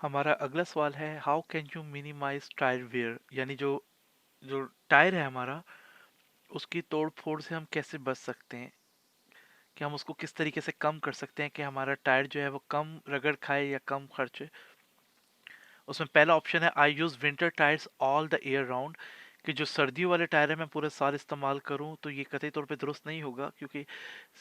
हमारा अगला सवाल है, how can you minimize tyre wear, यानी जो जो टायर है हमारा, उसकी तोड़ फोड़ से हम कैसे बच सकते हैं, कि हम उसको किस तरीके से कम कर सकते हैं कि हमारा टायर जो है वो कम रगड़ खाए या कम खर्चे। उसमें पहला ऑप्शन है, I use winter tyres all the year round, कि जो सर्दियों वाले टायर है मैं पूरे साल इस्तेमाल करूं, तो ये कतई तौर पे दुरुस्त नहीं होगा, क्योंकि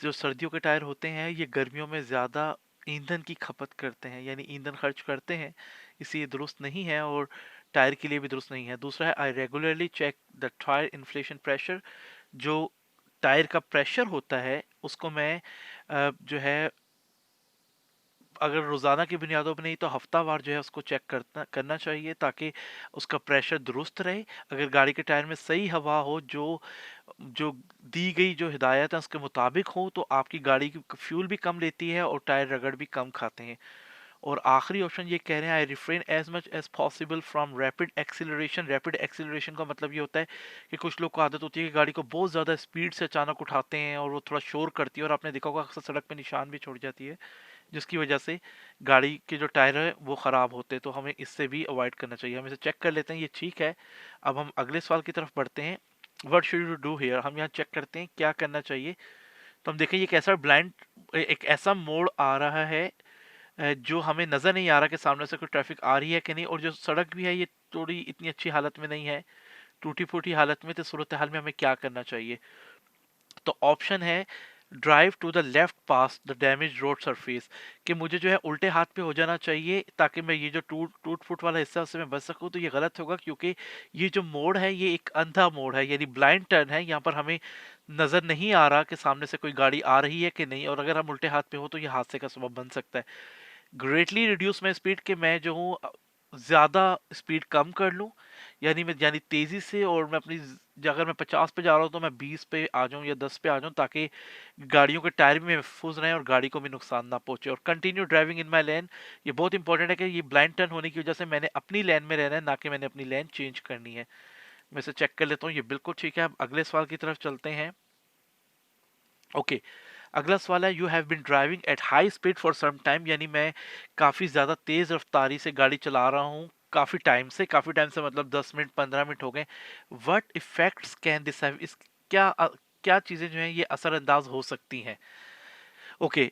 जो सर्दियों के टायर होते हैं ये गर्मियों में ज़्यादा ईंधन की खपत करते हैं, यानी ईंधन खर्च करते हैं, इसलिए दुरुस्त नहीं है और टायर के लिए भी दुरुस्त नहीं है। दूसरा है, I regularly check the tyre inflation pressure, जो टायर का प्रेशर होता है उसको मैं जो है, अगर रोज़ाना की बुनियादों पर नहीं तो हफ्तावार जो है उसको चेक करना करना चाहिए, ताकि उसका प्रेशर दुरुस्त रहे। अगर गाड़ी के टायर में सही हवा हो, जो जो दी गई जो हिदायत है उसके मुताबिक हो, तो आपकी गाड़ी की फ्यूल भी कम लेती है और टायर रगड़ भी कम खाते हैं। और आखिरी ऑप्शन ये कह रहे हैं, I refrain as much as possible from rapid acceleration. Rapid acceleration का मतलब ये होता है कि कुछ लोग को आदत होती है कि गाड़ी को बहुत ज़्यादा स्पीड से अचानक उठाते हैं और वो थोड़ा शोर करती है, और आपने देखा होगा अक्सर सड़क पे निशान भी छोड़ जाती है, जिसकी वजह से गाड़ी के जो टायर है वो ख़राब होते हैं। तो हमें इससे भी अवॉइड करना चाहिए। हम इसे चेक कर लेते हैं, ये ठीक है। अब हम अगले सवाल की तरफ बढ़ते हैं, what should you do here. हम यहाँ चेक करते हैं क्या करना चाहिए। तो हम देखें, ये कैसा ब्लाइंड, एक ऐसा मोड़ आ रहा है जो हमें नज़र नहीं आ रहा कि सामने से कोई ट्रैफिक आ रही है कि नहीं, और जो सड़क भी है ये थोड़ी इतनी अच्छी हालत में नहीं है, टूटी फूटी हालत में। तो सूरत हाल में हमें क्या करना चाहिए? तो ऑप्शन है, drive to the left pass the damage road surface, कि मुझे जो है उल्टे हाथ पे हो जाना चाहिए ताकि मैं ये जो टूट टूट फूट वाला हिस्सा है उससे मैं बच सकूं। तो ये गलत होगा, क्योंकि ये जो मोड़ है ये एक अंधा मोड़ है, यानी ब्लाइंड टर्न है। यहाँ पर हमें नजर नहीं आ रहा कि सामने से कोई गाड़ी आ रही है कि नहीं, और अगर हम उल्टे हाथ पे हो तो ये हादसे का सबब बन सकता है। ग्रेटली रिड्यूस माई स्पीड, कि मैं जो हूँ ज़्यादा स्पीड कम कर लूँ, यानी तेज़ी से, और मैं अपनी अगर मैं 50 पे जा रहा हूँ तो मैं 20 पे आ जाऊँ या 10 पे आ जाऊँ, ताकि गाड़ियों के टायर भी महफूज रहें और गाड़ी को भी नुकसान ना पहुँचे। और कंटिन्यू ड्राइविंग इन माई लेन, ये बहुत इंपॉर्टेंट है कि ये ब्लाइंड टर्न होने की वजह से मैंने अपनी लेन में रहना है, ना कि मैंने अपनी लेन चेंज करनी है। मैं इसे चेक कर लेता हूँ, ये बिल्कुल ठीक है। अब अगले सवाल की तरफ चलते हैं। ओके, अगला सवाल है, you have been driving at high speed for some time, यानी मैं काफ़ी ज़्यादा तेज़ रफ्तारी से गाड़ी चला रहा हूँ काफ़ी टाइम से मतलब 10 मिनट 15 मिनट हो गए। What effects can this have, इस क्या क्या चीज़ें जो हैं ये असरअंदाज हो सकती हैं? Okay,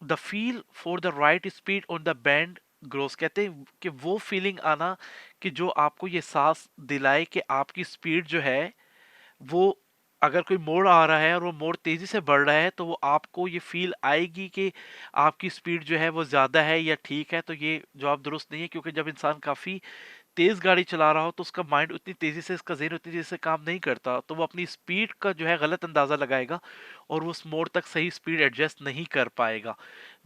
the feel for the right speed on the bend grows, कहते हैं कि वो फीलिंग आना कि जो आपको ये सांस दिलाए कि आपकी स्पीड जो है वो, अगर कोई मोड़ आ रहा है और वो मोड़ तेजी से बढ़ रहा है, तो वो आपको ये फील आएगी कि आपकी स्पीड जो है वो ज़्यादा है या ठीक है। तो ये जवाब दुरुस्त नहीं है, क्योंकि जब इंसान काफ़ी तेज़ गाड़ी चला रहा हो तो उसका माइंड उतनी तेज़ी से, इसका ज़हन उतनी तेज़ी से काम नहीं करता, तो वो अपनी स्पीड का जो है गलत अंदाज़ा लगाएगा और वो उस मोड़ तक सही स्पीड एडजस्ट नहीं कर पाएगा।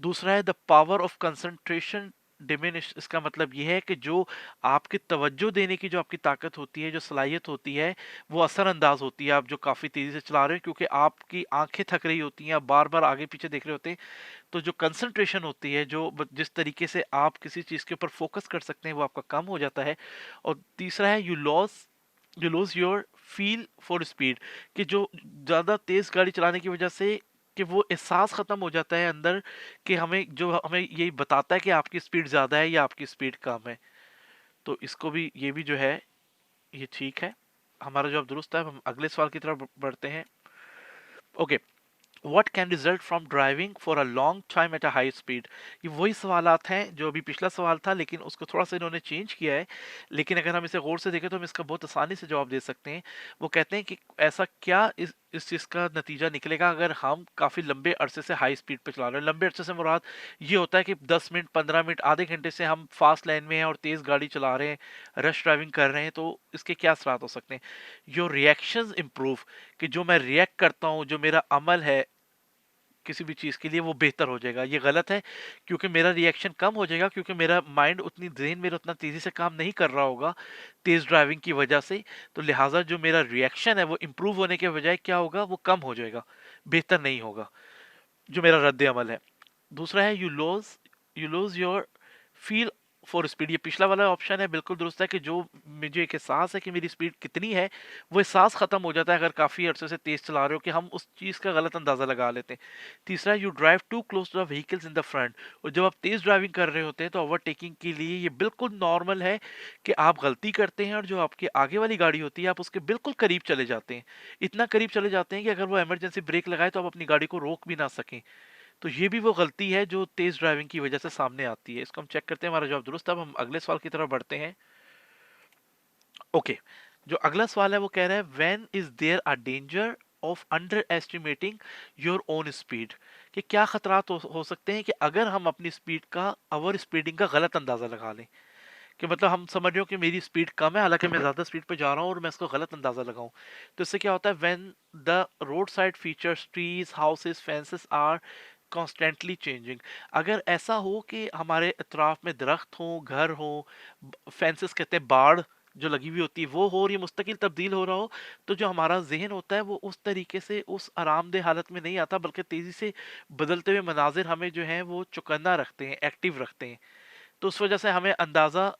दूसरा है, the power of concentration diminish, इसका मतलब ये है कि जो आपकी तवज्जो देने की जो आपकी ताकत होती है, जो सलाहियत होती है, वो असरअंदाज होती है आप जो काफ़ी तेज़ी से चला रहे हो, क्योंकि आपकी आंखें थक रही होती हैं, आप बार बार आगे पीछे देख रहे होते हैं। तो जो कंसंट्रेशन होती है, जो जिस तरीके से आप किसी चीज़ के ऊपर फोकस कर सकते हैं, वो आपका कम हो जाता है। और तीसरा है, you loss your feel for speed, कि जो ज़्यादा तेज़ गाड़ी चलाने की वजह से कि वो एहसास ख़त्म हो जाता है अंदर, कि हमें यही बताता है कि आपकी स्पीड ज़्यादा है या आपकी स्पीड कम है। तो इसको भी, ये भी जो है ये ठीक है। हमारा जवाब दुरुस्त है। हम अगले सवाल की तरफ बढ़ते हैं। Okay, what can result from driving for a long time at a high speed, ये वही सवालात हैं जो अभी पिछला सवाल था, लेकिन उसको थोड़ा सा इन्होंने चेंज किया है। लेकिन अगर हम इसे गौर से देखें तो हम इसका बहुत आसानी से जवाब दे सकते हैं। वो कहते हैं कि ऐसा क्या इस चीज़ का नतीजा निकलेगा अगर हम काफ़ी लंबे अरसे से हाई स्पीड पे चला रहे हैं। लंबे अरसे से मुराद ये होता है कि 10 मिनट 15 मिनट आधे घंटे से हम फास्ट लाइन में हैं और तेज़ गाड़ी चला रहे हैं, रश ड्राइविंग कर रहे हैं, तो इसके क्या असरात हो सकते हैं? योर रिएक्शंस इम्प्रूव, कि जो मैं रिएक्ट करता हूँ, जो मेरा अमल है किसी भी चीज़ के लिए, वो बेहतर हो जाएगा। ये गलत है, क्योंकि मेरा रिएक्शन कम हो जाएगा, क्योंकि मेरा माइंड उतनी ब्रेन मेरा उतना तेज़ी से काम नहीं कर रहा होगा तेज़ ड्राइविंग की वजह से। तो लिहाजा जो मेरा रिएक्शन है वो इम्प्रूव होने के बजाय क्या होगा, वो कम हो जाएगा, बेहतर नहीं होगा, जो मेरा रद्द अमल है। दूसरा है, you lose your feel for speed. ये पिछला वाला ऑप्शन है बिल्कुल दुरुस्त है कि जो मुझे एक एहसास है कि मेरी स्पीड कितनी है, वो एहसास खत्म हो जाता है अगर काफ़ी अरसे से तेज़ चला रहे हो, कि हम उस चीज़ का गलत अंदाज़ा लगा लेते हैं। तीसरा, you drive too close to the vehicles in the front. और जब आप तेज़ ड्राइविंग कर रहे होते हैं तो ओवरटेकिंग के लिए ये बिल्कुल नॉर्मल है कि आप गलती करते हैं और जो आपकी आगे वाली गाड़ी होती है आप उसके बिल्कुल करीब चले जाते हैं। इतना करीब चले जाते हैं कि अगर वो इमरजेंसी ब्रेक लगाए तो आप अपनी गाड़ी को रोक भी ना सकें। तो ये भी वो गलती है जो तेज ड्राइविंग की वजह से सामने आती है। इसको हम चेक करते हैं, हमारा जवाब दुरुस्त है। अब हम अगले सवाल की तरफ बढ़ते हैं। ओके, जो अगला सवाल है वो कह रहा है when is there a danger of underestimating your own speed. कि क्या खतरात हो सकते हैं कि अगर हम अपनी स्पीड का, ओवर स्पीडिंग का गलत अंदाजा लगा लें। कि मतलब हम समझ रहे हो कि मेरी स्पीड कम है, हालांकि मैं ज्यादा स्पीड पे जा रहा हूँ और मैं इसको गलत अंदाजा लगाऊं। तो इससे क्या होता है, when the roadside features, trees, houses, fences are constantly changing. अगर ऐसा हो कि हमारे अतराफ में दरख्त हो, घर हो, फेंसेस कहते हैं बाड़ जो लगी हुई होती है वो हो, और ये मुस्तकिल तब्दील हो रहा हो, तो जो हमारा जहन होता है वो उस तरीके से उस आरामदेह हालत में नहीं आता, बल्कि तेजी से बदलते हुए मनाजिर हमें जो है वो चौकन्ना रखते हैं, एक्टिव रखते हैं। तो उस वजह से हमें अंदाजा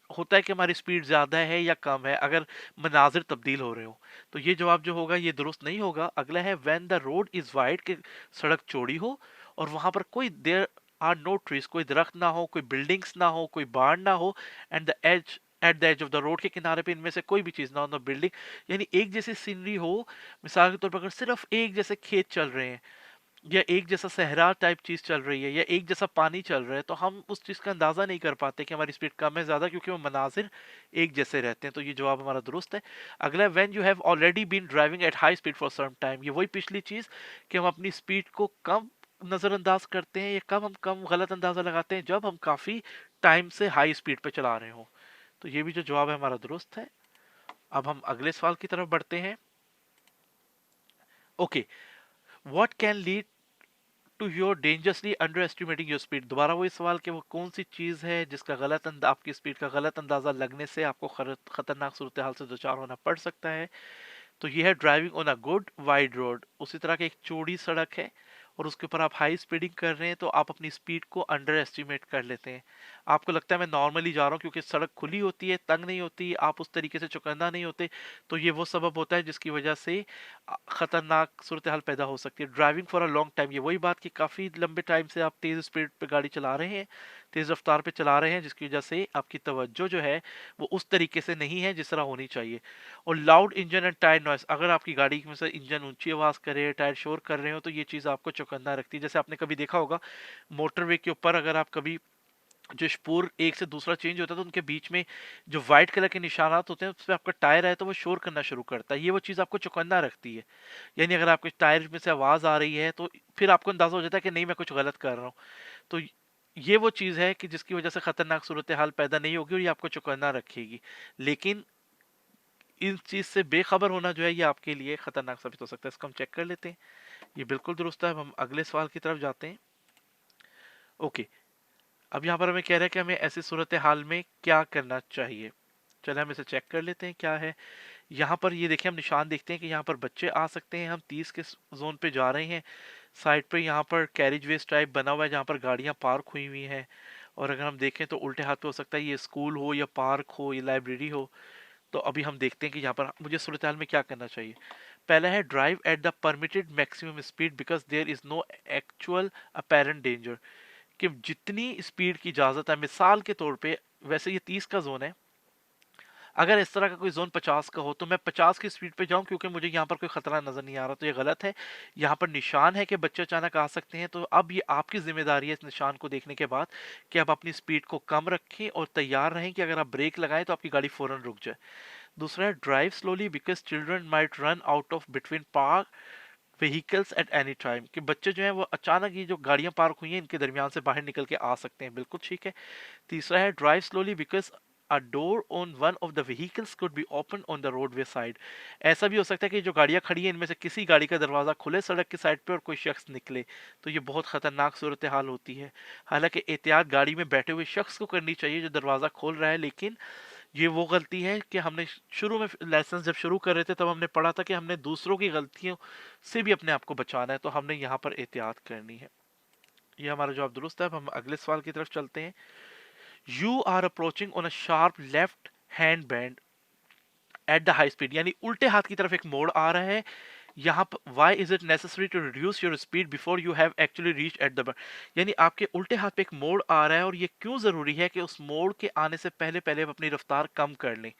होता है कि हमारी स्पीड ज़्यादा है या कम है, अगर मनाजिर तब्दील हो रहे हो। तो ये जवाब जो होगा ये दुरुस्त नहीं होगा। अगला है when the road is wide, कि सड़क चौड़ी हो और वहां पर कोई देयर आर नो ट्रीज, कोई दरख्त ना हो, कोई बिल्डिंग्स ना हो, कोई बाढ़ ना हो, and the edge at the edge of the road, के किनारे पे इनमें से कोई भी चीज़ ना हो, ना बिल्डिंग, यानी एक जैसी सीनरी हो। मिसाल के तौर पर अगर सिर्फ एक जैसे खेत चल रहे हैं, या एक जैसा सहरा टाइप चीज चल रही है, या एक जैसा पानी चल रहा है, तो हम उस चीज का अंदाजा नहीं कर पाते कि हमारी स्पीड कम है ज्यादा, क्योंकि वो मनाजिर एक जैसे रहते हैं। तो ये जवाब हमारा दुरुस्त है। अगला है when you have already been driving at high speed for some time. ये वही पिछली चीज कि हम अपनी स्पीड को कम नजरअंदाज करते हैं या कब हम कम गलत अंदाजा लगाते हैं, जब हम काफी टाइम से हाई स्पीड पे चला रहे हो। तो ये भी जो जवाब है हमारा दुरुस्त है। अब हम अगले सवाल की तरफ बढ़ते हैं। Okay, what can lead to your dangerously underestimating your speed. दोबारा वही सवाल कि वो कौन सी चीज़ है जिसका आपकी स्पीड का गलत अंदाजा लगने से आपको खतरनाक सूरत हाल से दो चार होना पड़ सकता है। तो ये है driving on a good wide road. उसी तरह की एक चौड़ी सड़क है और उसके ऊपर आप हाई स्पीडिंग कर रहे हैं, तो आप अपनी स्पीड को अंडर एस्टिमेट कर लेते हैं। आपको लगता है मैं नॉर्मली जा रहा हूँ, क्योंकि सड़क खुली होती है, तंग नहीं होती, आप उस तरीके से चौकन्ना नहीं होते। तो ये वो सबब होता है जिसकी वजह से खतरनाक सूरत हाल पैदा हो सकती है। Driving for a long time, ये वही बात कि काफ़ी लंबे टाइम से आप तेज़ स्पीड पे गाड़ी चला रहे हैं, तेज़ रफ्तार पे चला रहे हैं, जिसकी वजह से आपकी तवज्जो जो है वो उस तरीके से नहीं है जिस तरह होनी चाहिए। और loud engine and tyre noise, अगर आपकी गाड़ी में से इंजन ऊंची आवाज़ करे, टायर शोर कर रहे हो, तो ये चीज़ आपको चौकन्ना रखती है। जैसे आपने कभी देखा होगा मोटरवे के ऊपर, अगर आप कभी जो स्पूर एक से दूसरा चेंज होता है तो उनके बीच में जो व्हाइट कलर के निशानात होते हैं उस पर आपका टायर है तो वो शोर करना शुरू करता है। ये वो चीज़ आपको चौकन्ना रखती है। यानी अगर आपके टायर में से आवाज़ आ रही है तो फिर आपको अंदाजा हो जाता है कि नहीं, मैं कुछ गलत कर रहा हूँ। तो ये वो चीज़ है कि जिसकी वजह से खतरनाक सूरत हाल पैदा नहीं होगी और ये आपको चौकन्ना रखेगी। लेकिन इस चीज़ से बेखबर होना जो है ये आपके लिए खतरनाक साबित हो सकता है। इसको हम चेक कर लेते हैं। ये बिल्कुल दुरुस्त है। अब हम अगले सवाल की तरफ जाते हैं। ओके, अब यहाँ पर हमें कह रहा है कि हमें ऐसी सूरत हाल में क्या करना चाहिए। चले हम इसे चेक कर लेते हैं क्या है। यहाँ पर ये देखिए, हम निशान देखते हैं कि यहाँ पर बच्चे आ सकते हैं। हम 30 के जोन पे जा रहे हैं। साइड पे यहाँ पर कैरिज वेज टाइप बना हुआ है जहाँ पर गाड़ियाँ पार्क हुई हुई हैं। और अगर हम देखें तो उल्टे हाथ पे हो सकता है ये स्कूल हो या पार्क हो या लाइब्रेरी हो। तो अभी हम देखते हैं कि यहाँ पर मुझे सूरत हाल में क्या करना चाहिए। पहला है drive at the permitted maximum speed because there is no actual apparent danger. कि जितनी स्पीड की इजाज़त है, मिसाल के तौर पे वैसे ये 30 का जोन है, अगर इस तरह का कोई जोन 50 का हो तो मैं 50 की स्पीड पे जाऊं क्योंकि मुझे यहाँ पर कोई खतरा नजर नहीं आ रहा। तो ये गलत है। यहाँ पर निशान है कि बच्चे अचानक आ सकते हैं, तो अब ये आपकी जिम्मेदारी है इस निशान को देखने के बाद कि आप अपनी स्पीड को कम रखें और तैयार रहें कि अगर आप ब्रेक लगाएं तो आपकी गाड़ी फौरन रुक जाए। दूसरा है drive slowly because children might run out of between park vehicles at any time. कि बच्चे जो हैं वो अचानक ये जो गाड़ियां पार्क हुई हैं इनके दरमियान से बाहर निकल के आ सकते हैं। बिल्कुल ठीक है। तीसरा है drive slowly because a door on one of the vehicles could be open on the roadway side. ऐसा भी हो सकता है कि जो गाड़ियां खड़ी हैं इनमें से किसी गाड़ी का दरवाजा खुले सड़क की साइड पे और कोई शख्स निकले, तो ये बहुत खतरनाक सूरत हाल होती है। हालांकि एहतियात गाड़ी में बैठे हुए शख्स को करनी चाहिए जो दरवाजा खोल रहा है, लेकिन ये वो गलती है कि हमने शुरू में लाइसेंस जब शुरू कर रहे थे तब हमने पढ़ा था कि हमने दूसरों की गलतियों से भी अपने आप को बचाना है, तो हमने यहाँ पर एहतियात करनी है। ये हमारा जवाब दुरुस्त है। अब हम अगले सवाल की तरफ चलते हैं। You are approaching on a sharp left hand bend at the high speed, यानी उल्टे हाथ की तरफ एक मोड़ आ रहा है यहाँ पर। Why is it necessary to reduce your speed before you have actually reach at the, यानी आपके उल्टे हाथ पे एक मोड़ आ रहा है और ये क्यों जरूरी है कि उस मोड़ के आने से पहले पहले आप अपनी रफ्तार कम कर लें।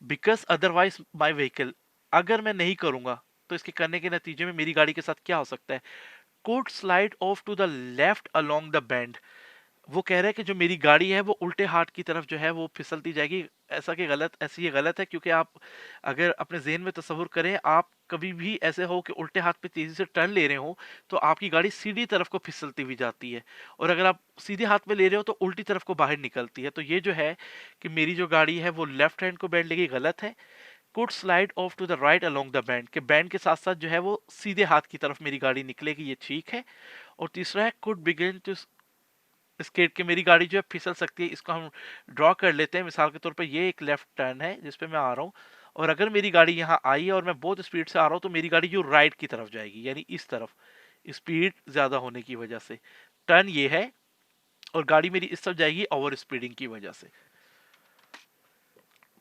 बिकॉज अदरवाइज माई व्हीकल, अगर मैं नहीं करूंगा तो इसके करने के नतीजे में मेरी गाड़ी के साथ क्या हो सकता है, could slide off to the left along the bend। वो कह रहा है कि जो मेरी गाड़ी है वो उल्टे हाथ की तरफ जो है वो फिसलती जाएगी। ऐसा कि गलत, ऐसे ये गलत है, क्योंकि आप अगर अपने ज़हन में तस्वुर करें, आप कभी भी ऐसे हो कि उल्टे हाथ पे तेज़ी से टर्न ले रहे हो तो आपकी गाड़ी सीधी तरफ को फिसलती हुई जाती है, और अगर आप सीधे हाथ में ले रहे हो तो उल्टी तरफ को बाहर निकलती है। तो ये जो है कि मेरी जो गाड़ी है वो लेफ्ट हैंड को बैंड लेगी, गलत है। Could slide off to the right along the bend, के बैंड के साथ साथ जो है वो सीधे हाथ की तरफ मेरी गाड़ी निकलेगी, ये ठीक है। और तीसरा है कुड बिगिन टू स्केट, के मेरी गाड़ी जो है फिसल सकती है। इसको हम ड्रॉ कर लेते हैं, मिसाल के तौर पे ये एक लेफ्ट टर्न है जिस पे मैं आ रहा हूँ, और अगर मेरी गाड़ी यहाँ आई है और मैं बहुत स्पीड से आ रहा हूँ तो मेरी गाड़ी जो राइट की तरफ जाएगी, यानी इस तरफ, स्पीड ज्यादा होने की वजह से। टर्न ये है और गाड़ी मेरी इस तरफ जाएगी ओवर स्पीडिंग की वजह से,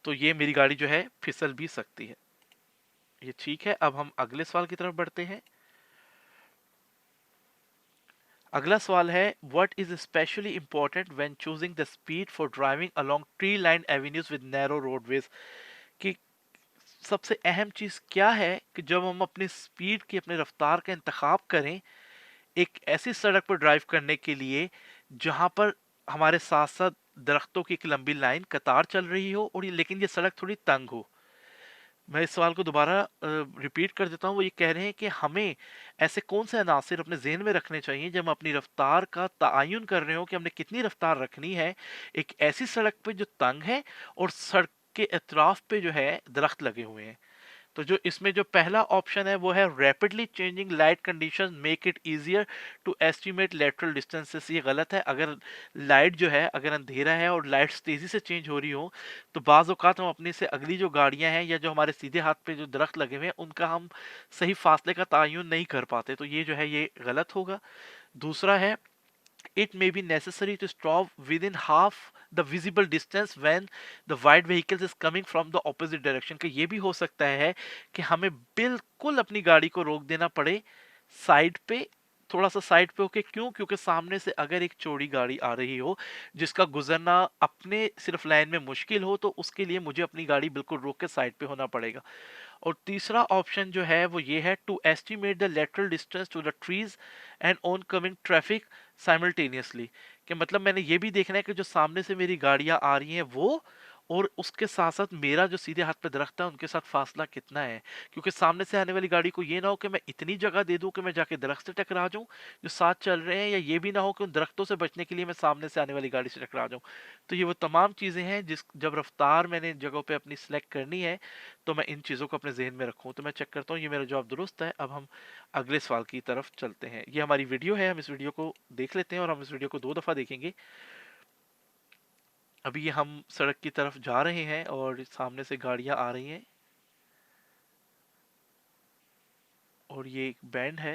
तो ये मेरी गाड़ी जो है फिसल भी सकती है। ये ठीक है। अब हम अगले सवाल की तरफ बढ़ते हैं। अगला सवाल है, what is specially important when choosing the speed for driving along tree line avenues with narrow roadways, कि सबसे अहम चीज क्या है कि जब हम अपनी स्पीड की, अपनी रफ्तार का इंतखाब करें एक ऐसी सड़क पर ड्राइव करने के लिए जहां पर हमारे साथ साथ दरख्तों की एक लंबी लाइन कतार चल रही हो, और लेकिन ये सड़क थोड़ी तंग हो। मैं इस सवाल को दोबारा रिपीट कर देता हूँ। वो ये कह रहे हैं कि हमें ऐसे कौन से अनासिर अपने जहन में रखने चाहिए जब हम अपनी रफ्तार का तयन कर रहे हो कि हमने कितनी रफ्तार रखनी है एक ऐसी सड़क पे जो तंग है और सड़क के अतराफ पे जो है दरख्त लगे हुए हैं। तो जो इसमें जो पहला ऑप्शन है वो है rapidly changing light condition make it easier to estimate lateral distances, ये गलत है। अगर लाइट जो है, अगर अंधेरा है और लाइट्स तेजी से चेंज हो रही हो तो बाज़ औक़ात हम अपने से अगली जो गाड़ियां हैं या जो हमारे सीधे हाथ पे जो दरख्त लगे हुए हैं उनका हम सही फासले का तयन नहीं कर पाते, तो ये जो है ये गलत होगा। दूसरा है, it may be necessary to stop within half the visible distance when the wide vehicles is coming from the opposite direction, कि ये भी हो सकता है कि हमें बिल्कुल अपनी गाड़ी को रोक देना पड़े साइड पे, थोड़ा सा साइड पे होके। क्यों? क्योंकि सामने से अगर एक चौड़ी गाड़ी आ रही हो जिसका गुजरना अपने सिर्फ लाइन में मुश्किल हो तो उसके लिए मुझे अपनी गाड़ी बिल्कुल रोक के साइड पे होना पड़ेगा। और तीसरा ऑप्शन जो है वो ये है, to estimate the lateral distance to the trees and oncoming traffic simultaneously, कि मतलब मैंने ये भी देखना है कि जो सामने से मेरी गाड़ियां आ रही हैं वो, और उसके साथ साथ मेरा जो सीधे हाथ पे दरख्त है उनके साथ फासला कितना है। क्योंकि सामने से आने वाली गाड़ी को ये ना हो कि मैं इतनी जगह दे दूं कि मैं जाके दरख्त से टकरा जाऊं जो साथ चल रहे हैं, या ये भी ना हो कि उन दरख्तों से बचने के लिए मैं सामने से आने वाली गाड़ी से टकरा जाऊं। तो ये वो तमाम चीज़ें हैं जिस जब रफ्तार मैंने जगहों पे अपनी सेलेक्ट करनी है तो मैं इन चीज़ों को अपने जहन में रखूँ। तो मैं चेक करता हूँ ये मेरा जवाब दुरुस्त है। अब हम अगले सवाल की तरफ चलते हैं। ये हमारी वीडियो है, हम इस वीडियो को देख लेते हैं और हम इस वीडियो को 2 दफ़ा देखेंगे। अभी ये हम सड़क की तरफ जा रहे हैं और सामने से गाड़ियां आ रही हैं और ये एक बैंड है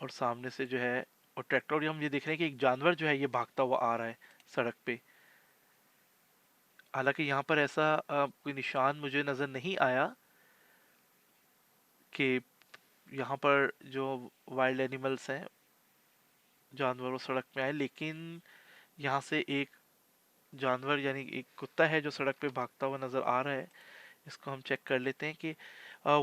और सामने से जो है और ट्रैक्टर, और हम ये देख रहे हैं कि एक जानवर जो है ये भागता हुआ आ रहा है सड़क पे। हालांकि यहाँ पर ऐसा कोई निशान मुझे नज़र नहीं आया कि यहाँ पर जो वाइल्ड एनिमल्स हैं, जानवर वो सड़क में आए, लेकिन यहाँ से एक जानवर यानी एक कुत्ता है जो सड़क पे भागता हुआ नज़र आ रहा है। इसको हम चेक कर लेते हैं कि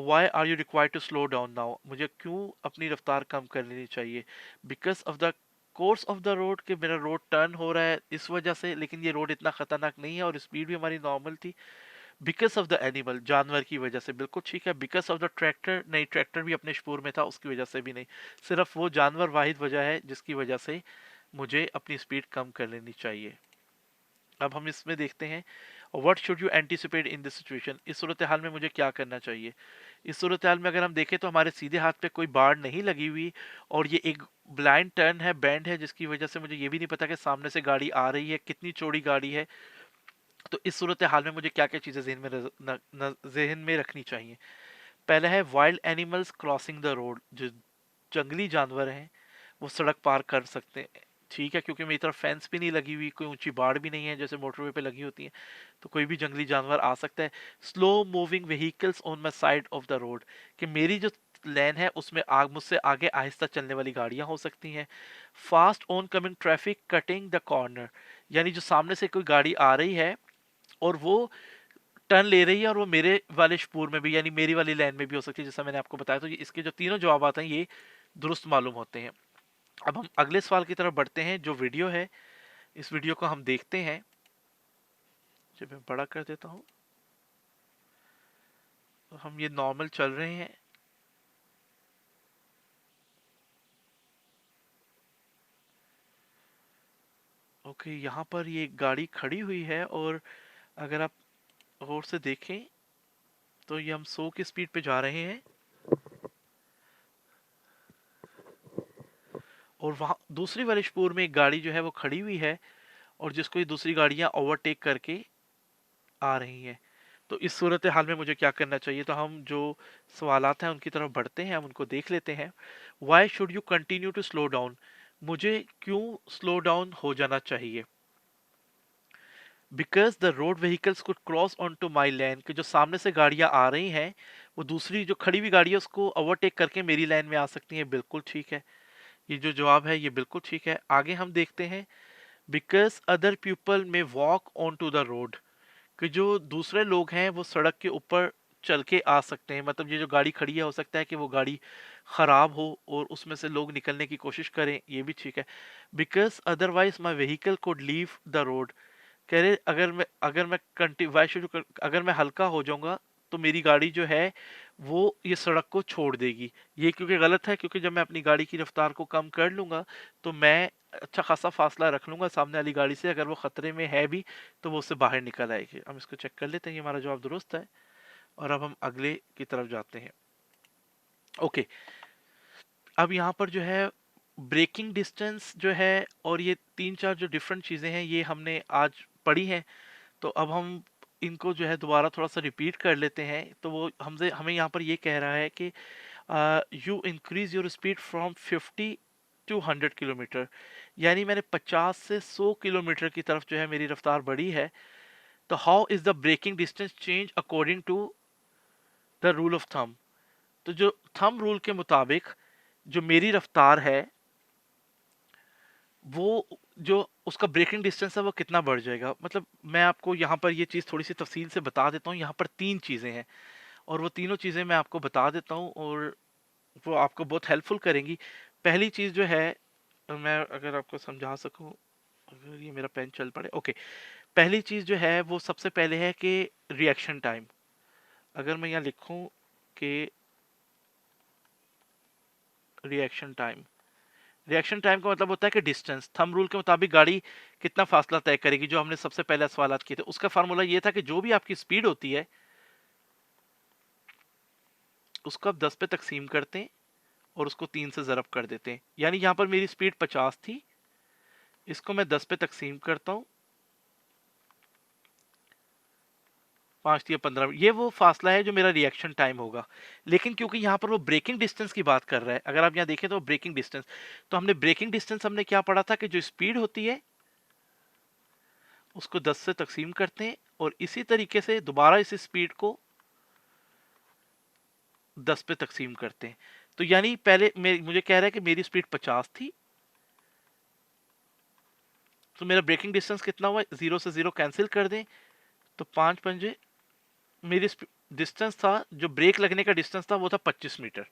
why are you required to slow down now, मुझे क्यों अपनी रफ्तार कम कर लेनी चाहिए। Because of the course of the road, कि मेरा रोड टर्न हो रहा है इस वजह से, लेकिन ये रोड इतना खतरनाक नहीं है और स्पीड भी हमारी नॉर्मल थी। बिकॉज ऑफ द एनिमल, जानवर की वजह से, बिल्कुल ठीक है। बिकॉज ऑफ द ट्रैक्टर, नहीं, ट्रैक्टर भी अपने शपूर में था उसकी वजह से भी नहीं, सिर्फ वो जानवर वाहिद वजह है जिसकी वजह से मुझे अपनी स्पीड कम कर लेनी चाहिए। अब हम इसमें देखते हैं, what should you anticipate in this situation, इस सूरत हाल में मुझे क्या करना चाहिए। इस सूरत हाल में अगर हम देखें तो हमारे सीधे हाथ पे कोई बाड़ नहीं लगी हुई और ये एक ब्लाइंड टर्न है, बैंड है, जिसकी वजह से मुझे ये भी नहीं पता कि सामने से गाड़ी आ रही है, कितनी चौड़ी गाड़ी है। तो इस सूरत हाल में मुझे क्या क्या चीज़ें जहन में रखनी चाहिए। पहला है wild animals crossing the road, जो जंगली जानवर हैं वो सड़क पार कर सकते हैं। ठीक है, क्योंकि मेरी तरफ फेंस भी नहीं लगी हुई, कोई ऊंची बाड़ भी नहीं है जैसे मोटरवे पे लगी होती है, तो कोई भी जंगली जानवर आ सकता है। Slow moving vehicles on my side of the road, कि मेरी जो लेन है उसमें आग मुझसे आगे आहिस्ता चलने वाली गाड़ियां हो सकती हैं। Fast on coming traffic cutting the corner, यानी जो सामने से कोई गाड़ी आ रही है और वो टर्न ले रही है और वो मेरे वाले शपूर में भी यानी मेरी वाली लाइन में भी हो सकती है, जैसा मैंने आपको बताया। तो इसके जो तीनों जवाब आते हैं ये दुरुस्त मालूम होते हैं। अब हम अगले सवाल की तरफ बढ़ते हैं। जो वीडियो है, इस वीडियो को हम देखते हैं। जब मैं बड़ा कर देता हूँ तो हम ये नॉर्मल चल रहे हैं। ओके, यहाँ पर ये गाड़ी खड़ी हुई है और अगर आप गौर से देखें तो ये हम 100 की स्पीड पे जा रहे हैं और वहाँ दूसरी वाले शपूर में एक गाड़ी जो है वो खड़ी हुई है और जिसको ये दूसरी गाड़ियां ओवरटेक करके आ रही हैं। तो इस सूरत हाल में मुझे क्या करना चाहिए? तो हम जो सवालात हैं उनकी तरफ बढ़ते हैं, हम उनको देख लेते हैं। Why should you continue to slow down, मुझे क्यों स्लो डाउन हो जाना चाहिए? Because the road vehicles could cross on to my lane, कि जो सामने से गाड़ियां आ रही हैं वो दूसरी जो खड़ी हुई गाड़ी है उसको ओवरटेक करके मेरी लाइन में आ सकती हैं। बिल्कुल ठीक है, ये जो जवाब है ये बिल्कुल ठीक है। आगे हम देखते हैं। Because other people may walk on to the road, कि जो दूसरे लोग हैं वो सड़क के ऊपर चल के आ सकते हैं। मतलब ये जो गाड़ी खड़ी है हो सकता है कि वो गाड़ी खराब हो और उसमें से लोग निकलने की कोशिश करें, ये भी ठीक है। Because otherwise my vehicle code leave the road, कह रहे अगर मैं वाई शुड, अगर मैं हल्का हो जाऊंगा तो मेरी गाड़ी जो है वो ये सड़क को छोड़ देगी। ये क्योंकि गलत है, क्योंकि जब मैं अपनी गाड़ी की रफ्तार को कम कर लूंगा तो मैं अच्छा खासा फासला रख लूंगा सामने वाली गाड़ी से। अगर वो खतरे में है भी तो वो उससे बाहर निकल आएगी। हम इसको चेक कर लेते हैं, ये हमारा जवाब दुरुस्त है। और अब हम अगले की तरफ जाते हैं। ओके, अब यहाँ पर जो है ब्रेकिंग डिस्टेंस जो है और ये तीन चार जो डिफरेंट चीज़ें हैं ये हमने आज पढ़ी हैं। तो अब हम इनको जो है दोबारा थोड़ा सा रिपीट कर लेते हैं। तो वो हमसे हमें यहाँ पर ये कह रहा है कि you increase your speed from 50 to 100 kilometre, यानी मैंने 50 से 100 किलोमीटर की तरफ जो है मेरी रफ्तार बढ़ी है। तो how is the braking distance change according to the rule of thumb, तो जो थंब रूल के मुताबिक जो मेरी रफ्तार है वो जो उसका ब्रेकिंग डिस्टेंस है वो कितना बढ़ जाएगा। मतलब मैं आपको यहाँ पर ये चीज़ थोड़ी सी तफसील से बता देता हूँ। यहाँ पर तीन चीज़ें हैं और वो तीनों चीज़ें मैं आपको बता देता हूँ और वो आपको बहुत हेल्पफुल करेंगी। पहली चीज़ जो है, मैं अगर आपको समझा सकूँ, अगर ये मेरा पेन चल पड़े। ओके, पहली चीज़ जो है वो सबसे पहले है कि रिएक्शन टाइम। अगर मैं यहाँ लिखूँ कि रिएक्शन टाइम, रिएक्शन टाइम का मतलब होता है कि डिस्टेंस। थंब रूल के मुताबिक गाड़ी कितना फासला तय करेगी, जो हमने सबसे पहले सवाल किए थे उसका फार्मूला ये था कि जो भी आपकी स्पीड होती है उसको आप 10 पे तकसीम करते हैं और उसको 3 से ज़रब कर देते हैं। यानी यहाँ पर मेरी स्पीड 50 थी, इसको मैं 10 पे तकसीम करता हूँ, 5 या 15, ये वो फासला है जो मेरा रिएक्शन टाइम होगा। लेकिन क्योंकि यहाँ पर वो ब्रेकिंग डिस्टेंस की बात कर रहा है, अगर आप यहाँ देखें तो ब्रेकिंग डिस्टेंस, तो हमने ब्रेकिंग डिस्टेंस हमने क्या पढ़ा था कि जो स्पीड होती है उसको 10 से तकसीम करते हैं और इसी तरीके से दोबारा इस स्पीड को 10 पे तकसीम करते हैं। तो यानी पहले मुझे कह रहा है कि मेरी स्पीड 50 थी, तो मेरा ब्रेकिंग डिस्टेंस कितना हुआ, 0 से 0 कैंसिल कर दें तो 5 पंजे, मेरी डिस्टेंस था जो ब्रेक लगने का डिस्टेंस था वो था 25 मीटर।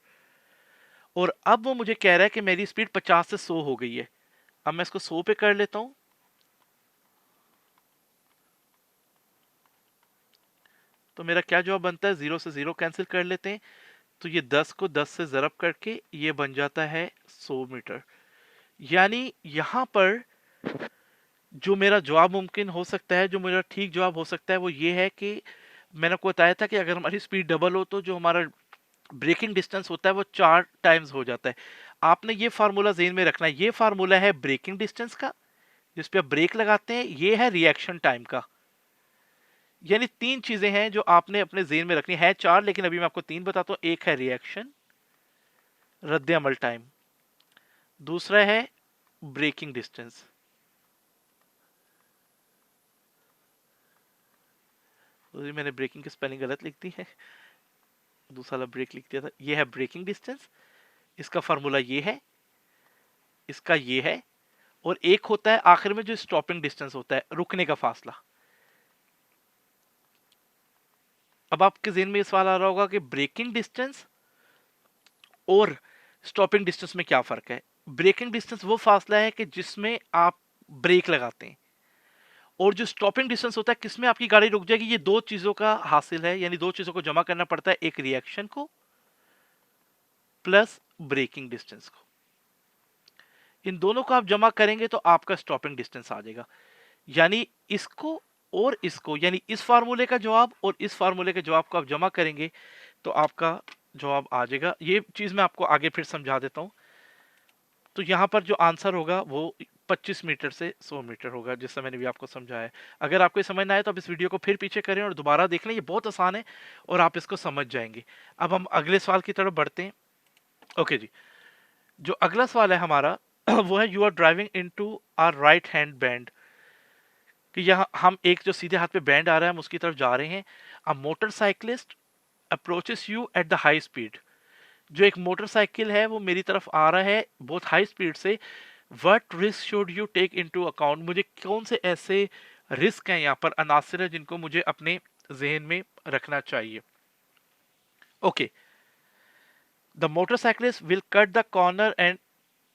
और अब वो मुझे कह रहा है कि मेरी स्पीड 50 से 100 हो गई है। अब मैं इसको 100 पे कर लेता हूं, तो मेरा क्या जवाब बनता है, 0 से 0 कैंसिल कर लेते हैं तो ये 10 को 10 से ज़रब करके ये बन जाता है 100 मीटर। यानी यहाँ पर जो मेरा जवाब मुमकिन हो सकता है, जो मेरा ठीक जवाब हो सकता है वो ये है कि मैंने आपको बताया था कि अगर हमारी स्पीड डबल हो तो जो हमारा ब्रेकिंग डिस्टेंस होता है वो 4 टाइम्स हो जाता है। आपने ये फार्मूला जेहन में रखना है, ये फार्मूला है ब्रेकिंग डिस्टेंस का जिस पे आप ब्रेक लगाते हैं, ये है रिएक्शन टाइम का। यानी तीन चीजें हैं जो आपने अपने जेहन में रखनी है, चार लेकिन अभी मैं आपको तीन बताता हूं। एक है रिएक्शन, रद्द अमल टाइम, दूसरा है ब्रेकिंग डिस्टेंस। तो मैंने ब्रेकिंग की स्पेलिंग गलत लिख दी है, दूसरा वाला ब्रेक लिख दिया था। ये है ब्रेकिंग डिस्टेंस, इसका फार्मूला ये है, इसका ये है, और एक होता है आखिर में जो स्टॉपिंग डिस्टेंस होता है, रुकने का फासला। अब आपके जेहन में ये सवाल आ रहा होगा कि ब्रेकिंग डिस्टेंस और स्टॉपिंग डिस्टेंस में क्या फर्क है। ब्रेकिंग डिस्टेंस वो फासला है कि जिसमें आप ब्रेक लगाते हैं, और जो स्टॉपिंग डिस्टेंस होता है किसमें आपकी गाड़ी रुक जाएगी। ये दो चीजों का हासिल है, यानी दो चीजों को जमा करना पड़ता है, एक रिएक्शन को प्लस ब्रेकिंग डिस्टेंस को। इन दोनों को आप जमा करेंगे तो आपका स्टॉपिंग डिस्टेंस आ जाएगा। यानी इसको और इसको, यानी इस फार्मूले का जवाब और इस फार्मूले के जवाब को आप जमा करेंगे तो आपका जवाब आ जाएगा। ये चीज मैं आपको आगे फिर समझा देता हूं। तो यहाँ पर जो आंसर होगा वो 25 मीटर से 100 मीटर होगा, जिससे मैंने भी आपको समझाया है। अगर आपको समझ ना आए तो आप इस वीडियो को फिर पीछे करें और दोबारा देख लें, ये बहुत आसान है और आप इसको समझ जाएंगे। अब हम अगले सवाल की तरफ बढ़ते हैं। ओके जी, जो अगला सवाल है हमारा वो है, you are driving into a right hand bend. कि यहाँ हम एक जो सीधे हाथ पे बैंड आ रहा है हम उसकी तरफ जा रहे हैं। A motorcyclist approaches you at the high speed. जो एक मोटरसाइकिल है वो मेरी तरफ आ रहा है बहुत हाई स्पीड से। What risk should you take into account. मुझे कौन से ऐसे रिस्क हैं, यहाँ पर अनासिर है जिनको मुझे अपने जहन में रखना चाहिए। Okay, the motorcyclist will cut the corner and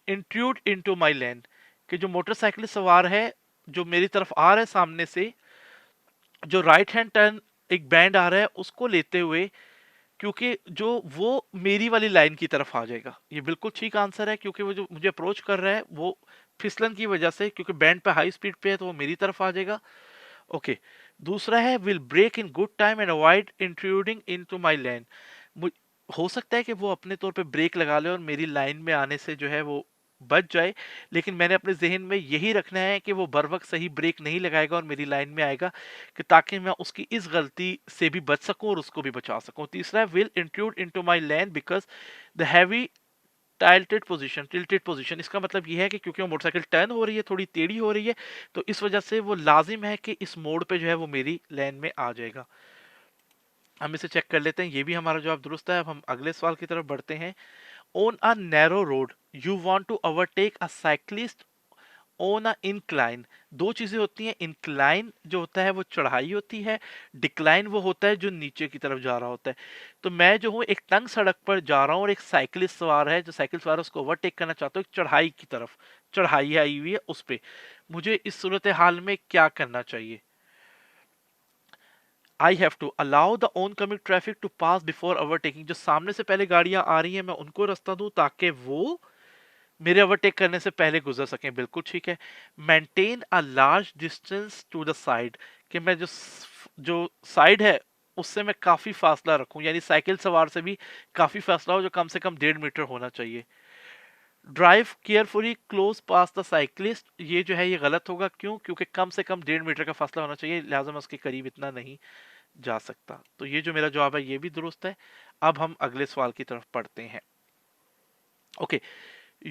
intrude into my लेन। कि जो मोटरसाइकिलिस्ट सवार है जो मेरी तरफ आ रहा है सामने से, जो राइट हैंड टर्न एक बैंड आ रहा है उसको लेते हुए, क्योंकि जो वो मेरी वाली लाइन की तरफ आ जाएगा। ये बिल्कुल ठीक आंसर है, क्योंकि वो जो मुझे अप्रोच कर रहा है वो फिसलन की वजह से, क्योंकि बैंड पे हाई स्पीड पे है तो वो मेरी तरफ आ जाएगा। ओके, दूसरा है, will brake in good time and avoid intruding into my lane. हो सकता है कि वो अपने तौर पे ब्रेक लगा ले और मेरी लाइन में आने से जो है वो बच जाए, लेकिन मैंने अपने जहन में यही रखना है कि वो बर वक्त सही ब्रेक नहीं लगाएगा और मेरी लाइन में आएगा, कि ताकि मैं उसकी इस गलती से भी बच सकूं और उसको भी बचा सकूं। तीसरा है, will intrude into my lane because the heavy tilted position. इसका मतलब यह है कि क्योंकि वो मोटरसाइकिल टर्न हो रही है, थोड़ी टेढ़ी हो रही है, तो इस वजह से वो लाजिम है कि इस मोड़ पे जो है वो मेरी लाइन में आ जाएगा। हम इसे चेक कर लेते हैं, ये भी हमारा जवाब दुरुस्त है। अब हम अगले सवाल की तरफ बढ़ते हैं। On a narrow road you want to overtake a cyclist on a incline. दो चीजें होती हैं, इंक्लाइन जो होता है वो चढ़ाई होती है, डिक्लाइन वो होता है जो नीचे की तरफ जा रहा होता है। तो मैं जो हूँ एक तंग सड़क पर जा रहा हूँ और एक साइकिलिस्ट सवार है, जो साइकिल सवार है उसको ओवरटेक करना चाहता हूँ एक चढ़ाई की तरफ, चढ़ाई आई हुई है उस पे। मुझे इस सूरत हाल में क्या करना चाहिए। I have to allow the oncoming traffic to pass before overtaking. जो सामने से पहले गाड़ियां आ रही हैं मैं उनको रास्ता दूं ताकि वो मेरे ओवरटेक करने से पहले गुजर सकें, बिल्कुल ठीक है। Maintain a large distance to the side. कि मैं जो साइड है उससे मैं काफी फासला रखूं, यानी साइकिल सवार से भी काफी फासला हो, जो कम से कम 1.5 मीटर होना चाहिए। Drive carefully close pass the cyclist. ये जो है ये गलत होगा, क्यों? क्योंकि कम से कम 1.5 मीटर का फासला होना चाहिए, लिहाजा मैं उसके करीब इतना नहीं जा सकता। तो ये जो मेरा जवाब है ये भी दुरुस्त है। अब हम अगले सवाल की तरफ पढ़ते हैं। Okay,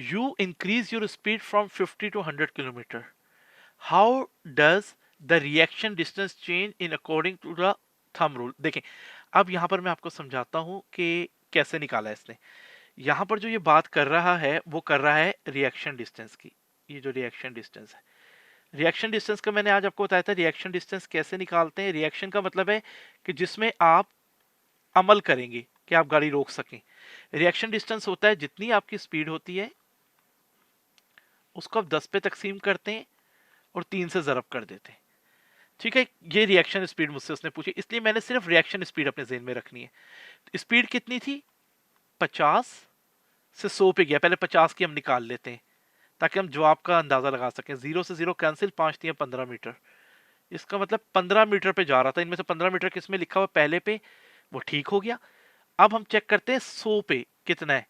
you increase your speed from 50 to 100 kilometer. How does the reaction distance change in according to the thumb rule? देखें, अब यहाँ पर मैं आपको समझाता हूँ कि कैसे निकाला इसने। यहाँ पर जो ये बात कर रहा है वो कर रहा है रिएक्शन डिस्टेंस की। ये जो रिएक्शन डिस्टेंस है, रिएक्शन डिस्टेंस का मैंने आज आपको बताया था रिएक्शन डिस्टेंस कैसे निकालते हैं। रिएक्शन का मतलब है कि जिसमें आप अमल करेंगे कि आप गाड़ी रोक सकें। रिएक्शन डिस्टेंस होता है जितनी आपकी स्पीड होती है उसको आप 10 पे तकसीम करते हैं और 3 से ज़रब कर देते हैं। ठीक है, ये रिएक्शन स्पीड मुझसे उसने पूछी, इसलिए मैंने सिर्फ रिएक्शन स्पीड अपने जेहन में रखनी है। स्पीड कितनी थी? 50 से 100 पे गया, पहले 50 की हम निकाल लेते हैं ताकि हम जवाब का अंदाजा लगा सकें। 0 से 0 कैंसिल, 5 दिए 15 मीटर। इसका मतलब 15 मीटर पे जा रहा था। इनमें से 15 मीटर किस में लिखा हुआ पहले पे, वो ठीक हो गया। अब हम चेक करते हैं 100 पे कितना है।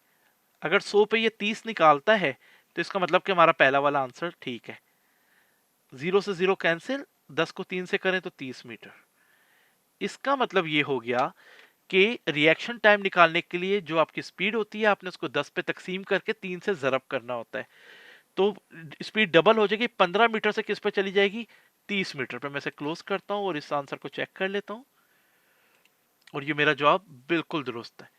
अगर 100 पे ये 30 निकालता है तो इसका मतलब कि हमारा पहला वाला आंसर ठीक है। 0 से 0 कैंसिल, 10 को 3 से करें तो 30 मीटर। इसका मतलब ये हो गया कि रिएक्शन टाइम निकालने के लिए जो आपकी स्पीड होती है आपने उसको 10 पे तकसीम करके 3 से ज़रब करना होता है। तो स्पीड डबल हो जाएगी, 15 मीटर से किस पे चली जाएगी, 30 मीटर पे। मैं इसे क्लोज करता हूँ और इस आंसर को चेक कर लेता हूँ, और ये मेरा जवाब बिल्कुल दुरुस्त है।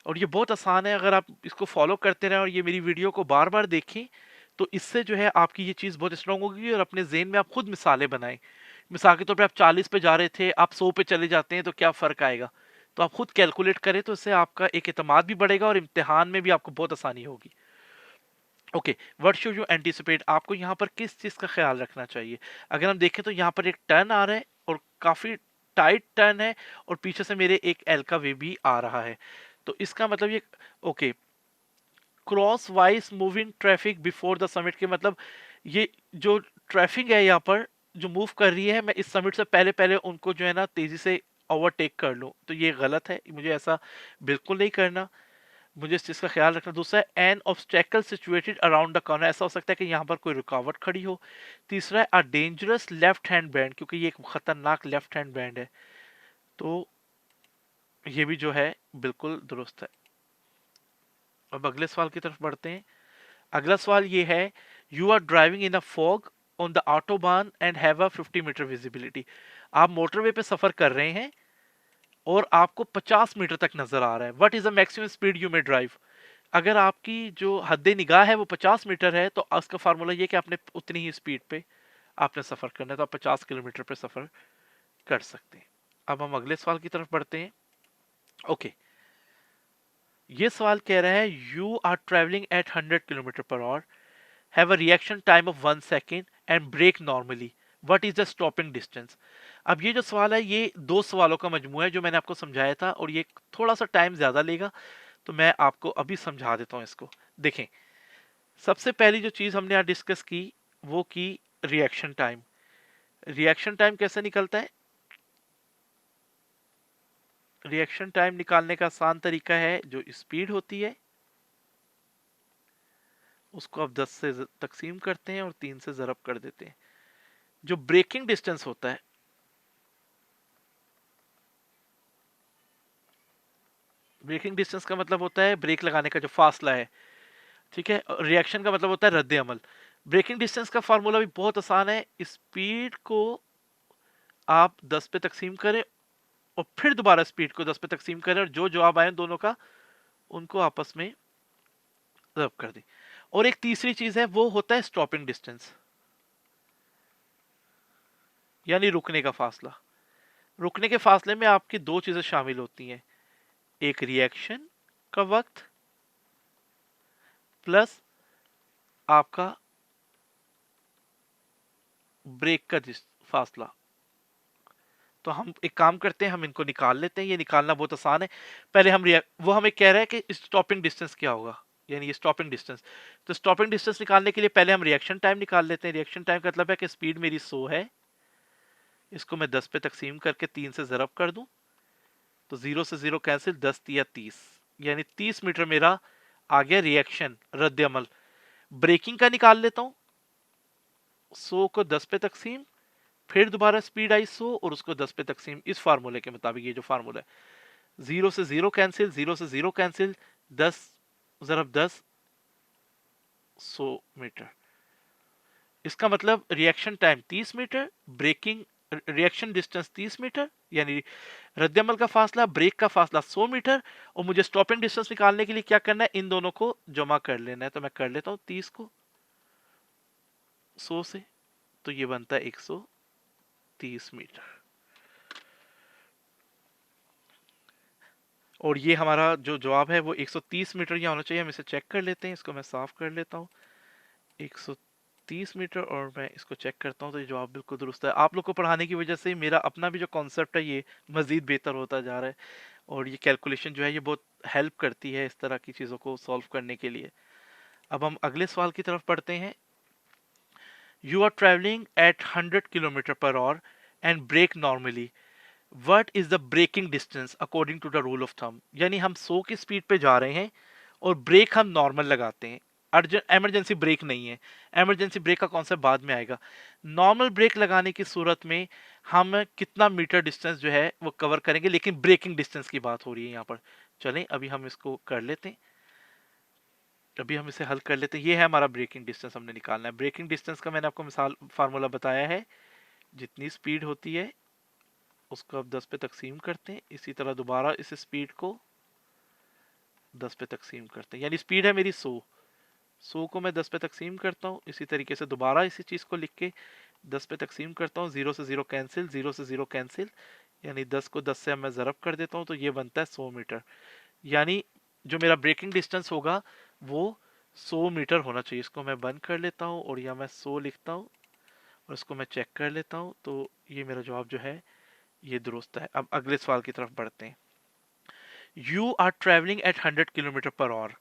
और ये बहुत आसान है, अगर आप इसको फॉलो करते रहें और ये मेरी वीडियो को बार बार देखें, तो इससे जो है आपकी ये चीज़ बहुत स्ट्रांग होगी, और अपने जेहन में आप खुद मिसालें बनाएं। मिसाल के तौर पे आप 40 पे जा रहे थे, आप 100 पे चले जाते हैं, तो क्या फ़र्क आएगा। तो आप खुद कैलकुलेट करें, तो इससे आपका एक एतमाद भी बढ़ेगा और इम्तिहान में भी आपको बहुत आसानी होगी। Okay, what should you anticipate, आपको यहाँ पर किस चीज़ का ख्याल रखना चाहिए। अगर हम देखें तो यहाँ पर एक टर्न आ रहा है और काफ़ी टाइट टर्न है, और पीछे से मेरे एक एल का वे भी आ रहा है। तो इसका मतलब ये, okay, cross wise moving traffic before the summit के मतलब, ये जो ट्रैफिक है यहाँ पर जो मूव कर रही है, मैं इस समिट से पहले पहले उनको जो है ना तेजी से ओवरटेक कर लूँ, तो ये गलत है, मुझे ऐसा बिल्कुल नहीं करना। मुझे इस चीज़ का ख्याल रखना। दूसरा है N obstacle situated around the corner, ऐसा हो सकता है कि यहाँ पर कोई रुकावट खड़ी हो। तीसरा है a dangerous left hand band, क्योंकि ये एक खतरनाक लेफ्ट हैंड बैंड है, तो ये भी जो है बिल्कुल दुरुस्त है। अब अगले सवाल की तरफ बढ़ते हैं। अगला सवाल ये है, you are driving in a fog on the autobahn and have a 50 metre visibility. आप मोटरवे पे सफर कर रहे हैं और आपको 50 मीटर तक नजर आ रहा है। What is the maximum speed you may drive. अगर आपकी जो हद निगाह है वो 50 मीटर है, तो उसका फार्मूला ये कि आपने उतनी ही स्पीड पे आपने सफर करना है, तो आप 50 किलोमीटर पे सफर कर सकते हैं। अब हम अगले सवाल की तरफ बढ़ते हैं। ओके, ये सवाल कह रहा है, you are travelling at 100 kilometre per hour, have a reaction time of 1 second and brake normally, what is the stopping distance. अब ये जो सवाल है, ये दो सवालों का मजमू है जो मैंने आपको समझाया था, और ये थोड़ा सा टाइम ज्यादा लेगा, तो मैं आपको अभी समझा देता हूँ इसको। देखें, सबसे पहली जो चीज हमने यहाँ डिस्कस की, वो की रिएक्शन टाइम। रिएक्शन टाइम कैसे निकलता है। रिएक्शन टाइम निकालने का आसान तरीका है, जो स्पीड होती है उसको आप 10 से तकसीम करते हैं और 3 से ज़रब कर देते हैं। जो ब्रेकिंग डिस्टेंस होता है, ब्रेकिंग डिस्टेंस का मतलब होता है ब्रेक लगाने का जो फासला है, ठीक है। रिएक्शन का मतलब होता है रद्द अमल। ब्रेकिंग डिस्टेंस का फार्मूला भी बहुत आसान है, स्पीड को आप 10 पे तकसीम करें और फिर दोबारा स्पीड को 10 पे तकसीम करें, और जो जवाब आए दोनों का उनको आपस में ज़रब कर दें। और एक तीसरी चीज है, वो होता है स्टॉपिंग डिस्टेंस, यानी रुकने का फासला। रुकने के फासले में आपकी दो चीजें शामिल होती हैं, एक रिएक्शन का वक्त प्लस आपका ब्रेक का फासला। तो हम एक काम करते हैं, हम इनको निकाल लेते हैं, ये निकालना बहुत आसान है। पहले हम वो हमें कह रहा है कि स्टॉपिंग डिस्टेंस क्या होगा, यानी ये स्टॉपिंग डिस्टेंस। तो स्टॉपिंग डिस्टेंस निकालने के लिए पहले हम रिएक्शन टाइम निकाल लेते हैं। रिएक्शन टाइम का मतलब है कि स्पीड मेरी 100 है, इसको मैं 10 पे तकसीम करके 3 से ज़रब कर दूं, तो 0 से 0 कैंसिल, 10 या 30, यानी 30 मीटर मेरा आ गया रिएक्शन, रद्द अमल। ब्रेकिंग का निकाल लेता हूँ, 100 को 10 पे तकसीम, फिर दोबारा स्पीड आई 100 और उसको 10 पे तकसीम, इस फार्मूले के मुताबिक। ये जो फार्मूला है, 0 से 0 कैंसिल, 0 से 0 कैंसिल, 10 ज़रब 10, 100 मीटर। इसका मतलब reaction time 30 metre, braking reaction distance 30 metre, यानी रद्दमल का फासला, ब्रेक का फासला 100 मीटर। और मुझे स्टॉपिंग डिस्टेंस निकालने के लिए क्या करना है, इन दोनों को जमा कर लेना है। तो मैं कर लेता हूँ 30 को 100 से, तो ये बनता है 130 मीटर। और ये हमारा जो जवाब है वो 130 मीटर यहाँ होना चाहिए। हम इसे चेक कर लेते हैं, इसको मैं साफ कर लेता हूँ, 130 मीटर, और मैं इसको चेक करता हूँ, तो ये जवाब बिल्कुल दुरुस्त है। आप लोग को पढ़ाने की वजह से मेरा अपना भी जो कॉन्सेप्ट है ये मज़ीद बेहतर होता जा रहा है, और ये कैलकुलेशन जो है ये बहुत हेल्प करती है इस तरह की चीज़ों को सॉल्व करने के लिए। अब हम अगले सवाल की तरफ पढ़ते हैं। You are travelling at 100 kilometre per hour and brake normally, what is the braking distance according to the rule of thumb. यानी हम 100 की स्पीड पे जा रहे हैं और ब्रेक हम नॉर्मल लगाते हैं, एमरजेंसी ब्रेक नहीं है। एमरजेंसी ब्रेक का कॉन्सेप्ट बाद में आएगा। नॉर्मल ब्रेक लगाने की सूरत में हम कितना मीटर डिस्टेंस जो है वो कवर करेंगे, लेकिन ब्रेकिंग डिस्टेंस की बात हो रही है यहाँ पर। चलें अभी हम इसको कर लेते हैं। अभी हम इसे हल कर लेते हैं। ये है हमारा ब्रेकिंग डिस्टेंस, हमने निकालना है। ब्रेकिंग डिस्टेंस का मैंने आपको मिसाल फार्मूला बताया है, जितनी स्पीड होती है उसको आप 10 पे तकसीम करते हैं, इसी तरह दोबारा इस स्पीड को 10 पे तकसीम करते हैं, यानी स्पीड है मेरी 100 को मैं 10 पे तकसीम करता हूँ, इसी तरीके से दोबारा इसी चीज़ को लिख के 10 पे तकसीम करता हूँ। 0 से 0 कैंसिल, 0 से 0 कैंसिल, यानी 10 को 10 से अब मैं ज़रब कर देता हूँ तो ये बनता है 100 मीटर। यानी जो मेरा ब्रेकिंग डिस्टेंस होगा वो 100 मीटर होना चाहिए। इसको मैं बंद कर लेता हूँ और यहाँ मैं 100 लिखता हूँ और इसको मैं चेक कर लेता हूँ, तो ये मेरा जवाब जो है ये दुरुस्त है। अब अगले सवाल की तरफ बढ़ते हैं। You are travelling at 100 kilometre per hour.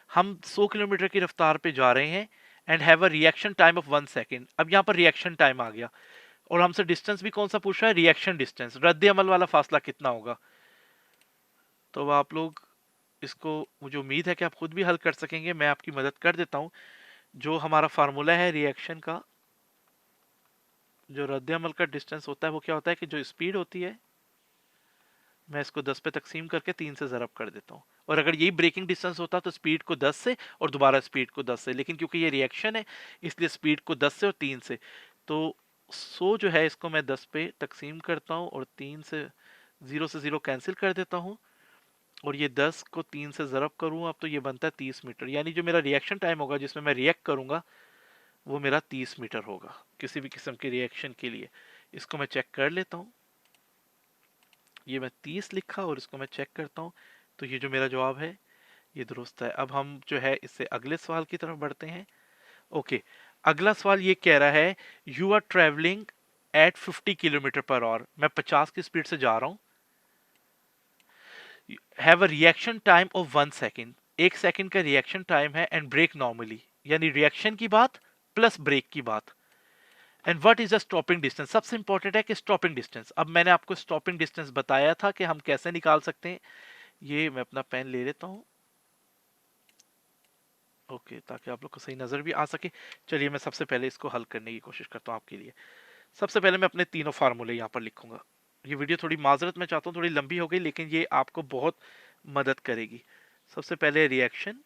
हम 100 किलोमीटर की रफ्तार पे जा रहे हैं and have a reaction time of 1 second. अब यहाँ पर रिएक्शन टाइम आ गया और हमसे डिस्टेंस भी कौन सा पूछ रहा है, रिएक्शन डिस्टेंस, रद्द अमल वाला फासला कितना होगा। तो अब आप लोग इसको, मुझे उम्मीद है कि आप खुद भी हल कर सकेंगे, मैं आपकी मदद कर देता हूँ। जो हमारा फार्मूला है रिएक्शन का, जो रद्द अमल का डिस्टेंस होता है वो क्या होता है कि जो स्पीड होती है मैं इसको 10 पे तकसीम करके 3 से ज़रब कर देता हूँ, और अगर यही ब्रेकिंग डिस्टेंस होता तो स्पीड को 10 से और दोबारा स्पीड को 10 से, लेकिन क्योंकि ये रिएक्शन है इसलिए स्पीड को 10 से और 3 से। तो 100 जो है इसको मैं 10 पे तकसीम करता हूँ और 3 से 0 कैंसिल कर देता हूँ, और ये 10 को 3 से ज़रब करूँ अब तो ये बनता है 30 मीटर। यानी जो मेरा रिएक्शन टाइम होगा जिसमें मैं रिएक्ट करूँगा वो मेरा 30 मीटर होगा किसी भी किस्म के रिएक्शन के लिए। इसको मैं चेक कर लेता हूँ, ये मैं 30 लिखा और इसको मैं चेक करता हूँ, तो ये जो मेरा जवाब है ये दुरुस्त है। अब हम जो है इससे अगले सवाल की तरफ बढ़ते हैं। ओके, अगला सवाल ये कह रहा है you are travelling at 50 kilometre per hour. मैं 50 की स्पीड से जा रहा हूँ। Have a reaction time of 1 second, 1 second का रिएक्शन टाइम है एंड ब्रेक नॉर्मली, यानी रिएक्शन की बात प्लस ब्रेक की बात। And what is the stopping distance, सबसे इंपॉर्टेंट है कि स्टॉपिंग डिस्टेंस। अब मैंने आपको स्टॉपिंग डिस्टेंस बताया था कि हम कैसे निकाल सकते हैं। ये मैं अपना पेन ले लेता हूँ, ओके, ताकि आप लोग को सही नज़र भी आ सके। चलिए मैं सबसे पहले इसको हल करने की कोशिश करता हूँ आपके लिए। सबसे पहले मैं अपने तीनों फार्मूले यहाँ पर लिखूंगा। ये वीडियो थोड़ी माजरत मैं चाहता हूँ, थोड़ी लंबी हो गई, लेकिन ये आपको बहुत मदद करेगी। सबसे पहले रिएक्शन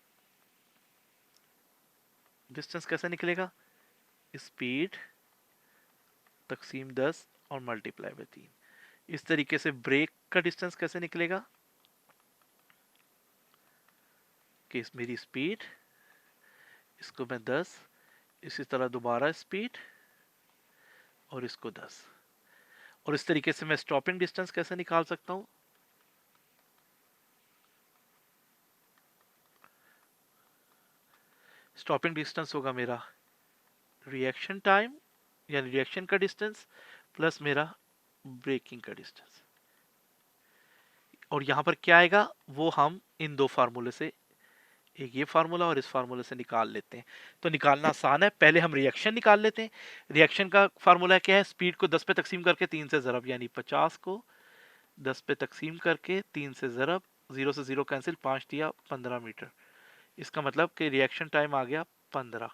डिस्टेंस कैसे निकलेगा, स्पीड तकसीम 10 और मल्टीप्लाई बाय 3। इस तरीके से ब्रेक का डिस्टेंस कैसे निकलेगा कि मेरी स्पीड, इसको मैं 10, इसी तरह दोबारा स्पीड और इसको 10। और इस तरीके से मैं स्टॉपिंग डिस्टेंस कैसे निकाल सकता हूँ, स्टॉपिंग डिस्टेंस होगा मेरा रिएक्शन टाइम यानी रिएक्शन का डिस्टेंस प्लस मेरा ब्रेकिंग का डिस्टेंस। और यहां पर क्या आएगा वो हम इन दो फार्मूले से, एक ये फार्मूला और इस फार्मूले से निकाल लेते हैं। तो निकालना आसान है, पहले हम रिएक्शन निकाल लेते हैं। रिएक्शन का फार्मूला क्या है, स्पीड को 10 पे तकसीम करके 3 से ज़रब, यानी 50 को 10 पे तकसीम करके 3 से ज़रब, 0 से 0 कैंसिल, 5 दिया 15 मीटर। इसका मतलब कि रिएक्शन टाइम आ गया 15।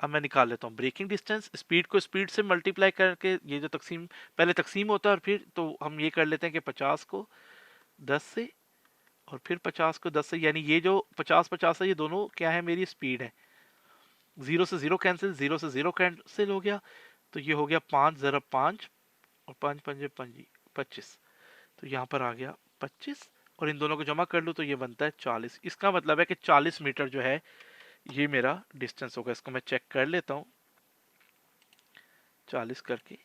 अब मैं निकाल लेता हूँ ब्रेकिंग डिस्टेंस, स्पीड को स्पीड से मल्टीप्लाई करके, ये जो तकसीम पहले तकसीम होता है और फिर तो हम ये कर लेते हैं कि 50 को 10 से और फिर 50 को 10 से, यानी ये जो 50-50 है ये दोनों क्या है, मेरी स्पीड है। 0 से 0 कैंसिल, 0 से 0 कैंसिल हो गया, तो ये हो गया 5 ज़रब 5 और 5 पंजे 25। तो यहाँ पर आ गया 25 और इन दोनों को जमा कर लूँ तो ये बनता है 40। इसका मतलब है कि 40 मीटर जो है ये मेरा डिस्टेंस होगा। इसको मैं चेक कर लेता हूँ 40 करके,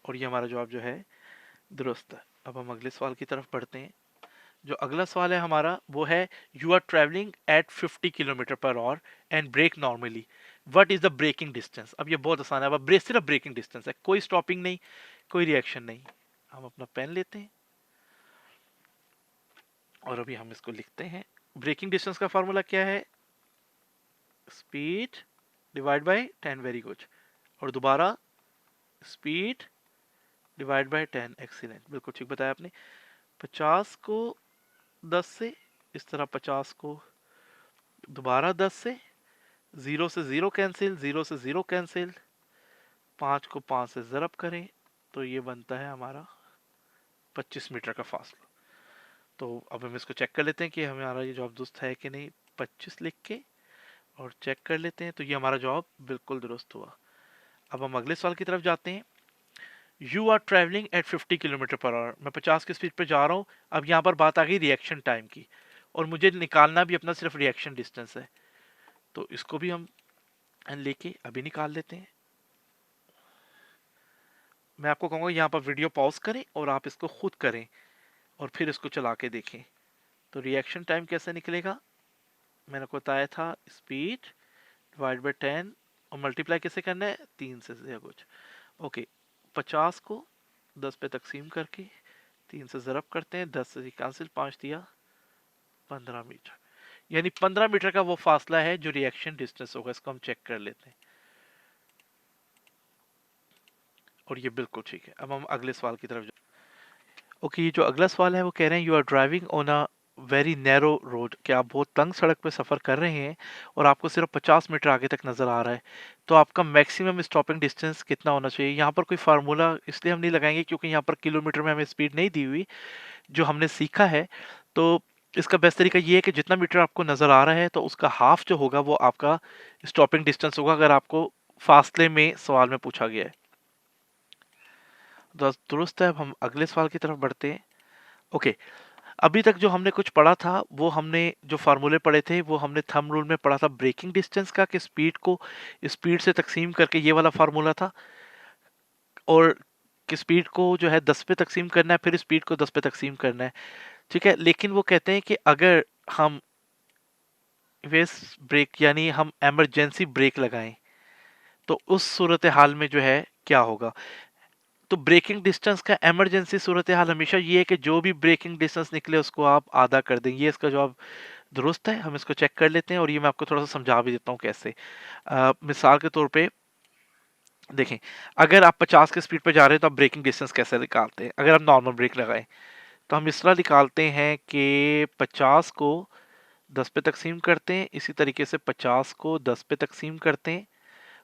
और ये हमारा जवाब जो है दुरुस्त है। अब हम अगले सवाल की तरफ बढ़ते हैं। जो अगला सवाल है हमारा वो है you are travelling at 50 kilometre per hour and brake normally, what is the braking distance. अब ये बहुत आसान है, अब सिर्फ ब्रेकिंग डिस्टेंस है, कोई स्टॉपिंग नहीं, कोई रिएक्शन नहीं। हम अपना पेन लेते हैं और अभी हम इसको लिखते हैं। ब्रेकिंग डिस्टेंस का फॉर्मूला क्या है, speed divide by 10, very good, और दोबारा स्पीड डिवाइड बाय 10, एक्सीलेंट, बिल्कुल ठीक बताया आपने। 50 को 10 से, इस तरह 50 को दोबारा 10 से, 0 से 0 कैंसिल, 0 से 0 कैंसिल, 5 को 5 से ज़रब करें तो ये बनता है हमारा 25 मीटर का फासला। तो अब हम इसको चेक कर लेते हैं कि हमारा ये जवाब दुरुस्त है कि नहीं। 25 लिख के और चेक कर लेते हैं, तो ये हमारा जवाब बिल्कुल दुरुस्त हुआ। अब हम अगले सवाल की तरफ जाते हैं। You are travelling at 50 kilometre per hour, मैं 50 की स्पीड पर जा रहा हूँ। अब यहाँ पर बात आ गई रिएक्शन टाइम की, और मुझे निकालना भी अपना सिर्फ रिएक्शन डिस्टेंस है। तो इसको भी हम लेके अभी निकाल लेते हैं। मैं आपको कहूँगा यहाँ पर वीडियो पॉज करें और आप इसको खुद करें और फिर इसको चला के देखें। तो रिएक्शन टाइम कैसे निकलेगा, मैंने आपको बताया था स्पीड डिवाइड बाई 10 और मल्टीप्लाई कैसे करना है, 3 से या कुछ। ओके, 50 को 10 पे तकसीम करके 3 से ज़रब करते हैं, 10 से कैंसिल, 5 दिया 15 मीटर। यानी 15 मीटर का वो फासला है जो रिएक्शन डिस्टेंस होगा। इसको हम चेक कर लेते हैं और ये बिल्कुल ठीक है। अब हम अगले सवाल की तरफ। ओके, ये जो अगला सवाल है वो कह रहे हैं you are driving on a very narrow road, कि आप बहुत तंग सड़क पे सफ़र कर रहे हैं और आपको सिर्फ 50 मीटर आगे तक नज़र आ रहा है। तो आपका मैक्सिमम स्टॉपिंग डिस्टेंस कितना होना चाहिए। यहाँ पर कोई फार्मूला इसलिए हम नहीं लगाएंगे क्योंकि यहाँ पर किलोमीटर में हमें स्पीड नहीं दी हुई, जो हमने सीखा है। तो इसका बेस्ट तरीका ये है कि जितना मीटर आपको नज़र आ रहा है तो उसका हाफ जो होगा वो आपका स्टॉपिंग डिस्टेंस होगा, अगर आपको फासले में सवाल में पूछा गया है। तो दुरुस्त है। अब हम अगले सवाल की तरफ बढ़ते हैं। ओके, अभी तक जो हमने कुछ पढ़ा था वो हमने जो फार्मूले पढ़े थे वो हमने थंब रूल में पढ़ा था ब्रेकिंग डिस्टेंस का, कि स्पीड को स्पीड से तकसीम करके ये वाला फार्मूला था, और कि स्पीड को जो है 10 पे तकसीम करना है, फिर स्पीड को 10 पे तकसीम करना है। ठीक है, लेकिन वो कहते हैं कि अगर हम वेस ब्रेक यानी हम इमरजेंसी ब्रेक लगाएं तो उस सूरत हाल में जो है क्या होगा। तो ब्रेकिंग डिस्टेंस का इमरजेंसी सूरत हाल हमेशा ये है कि जो भी ब्रेकिंग डिस्टेंस निकले उसको आप आधा कर दें। ये इसका जवाब दुरुस्त है। हम इसको चेक कर लेते हैं और ये मैं आपको थोड़ा सा समझा भी देता हूँ कैसे। मिसाल के तौर पे देखें, अगर आप 50 की स्पीड पे जा रहे हैं तो आप ब्रेकिंग डिस्टेंस कैसे निकालते हैं। अगर आप नॉर्मल ब्रेक लगाएं तो हम इस तरह निकालते हैं कि 50 को 10 पे तकसीम करते हैं, इसी तरीके से 50 को 10 पे तकसीम करते हैं,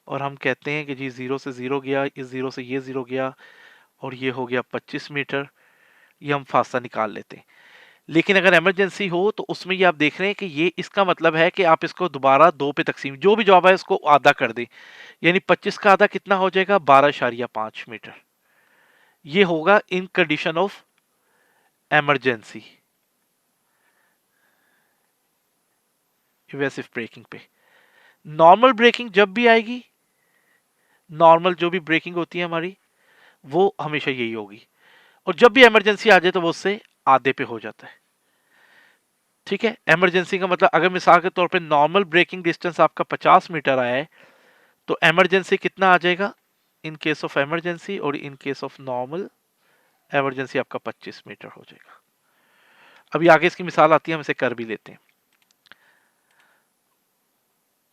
और हम कहते हैं कि जी 0 से 0 गया, इस 0 से ये 0 गया, और ये हो गया 25 मीटर। ये हम फासला निकाल लेते हैं। लेकिन अगर इमरजेंसी हो तो उसमें ये आप देख रहे हैं कि ये इसका मतलब है कि आप इसको दोबारा 2 पे तकसीम, जो भी जवाब है इसको आधा कर दें। यानी 25 का आधा कितना हो जाएगा, 12.5 मीटर। ये होगा in condition of emergency evasive braking पे। नॉर्मल ब्रेकिंग जब भी आएगी, नॉर्मल जो भी ब्रेकिंग होती है हमारी वो हमेशा यही होगी, और जब भी इमरजेंसी आ जाए तो वो उससे आधे पे हो जाता है। ठीक है, इमरजेंसी का मतलब अगर मिसाल के तौर पे नॉर्मल ब्रेकिंग डिस्टेंस आपका 50 मीटर आया है तो इमरजेंसी कितना आ जाएगा इन केस ऑफ इमरजेंसी, और in case of normal emergency आपका 25 मीटर हो जाएगा। अभी आगे इसकी मिसाल आती है, हम इसे कर भी लेते हैं।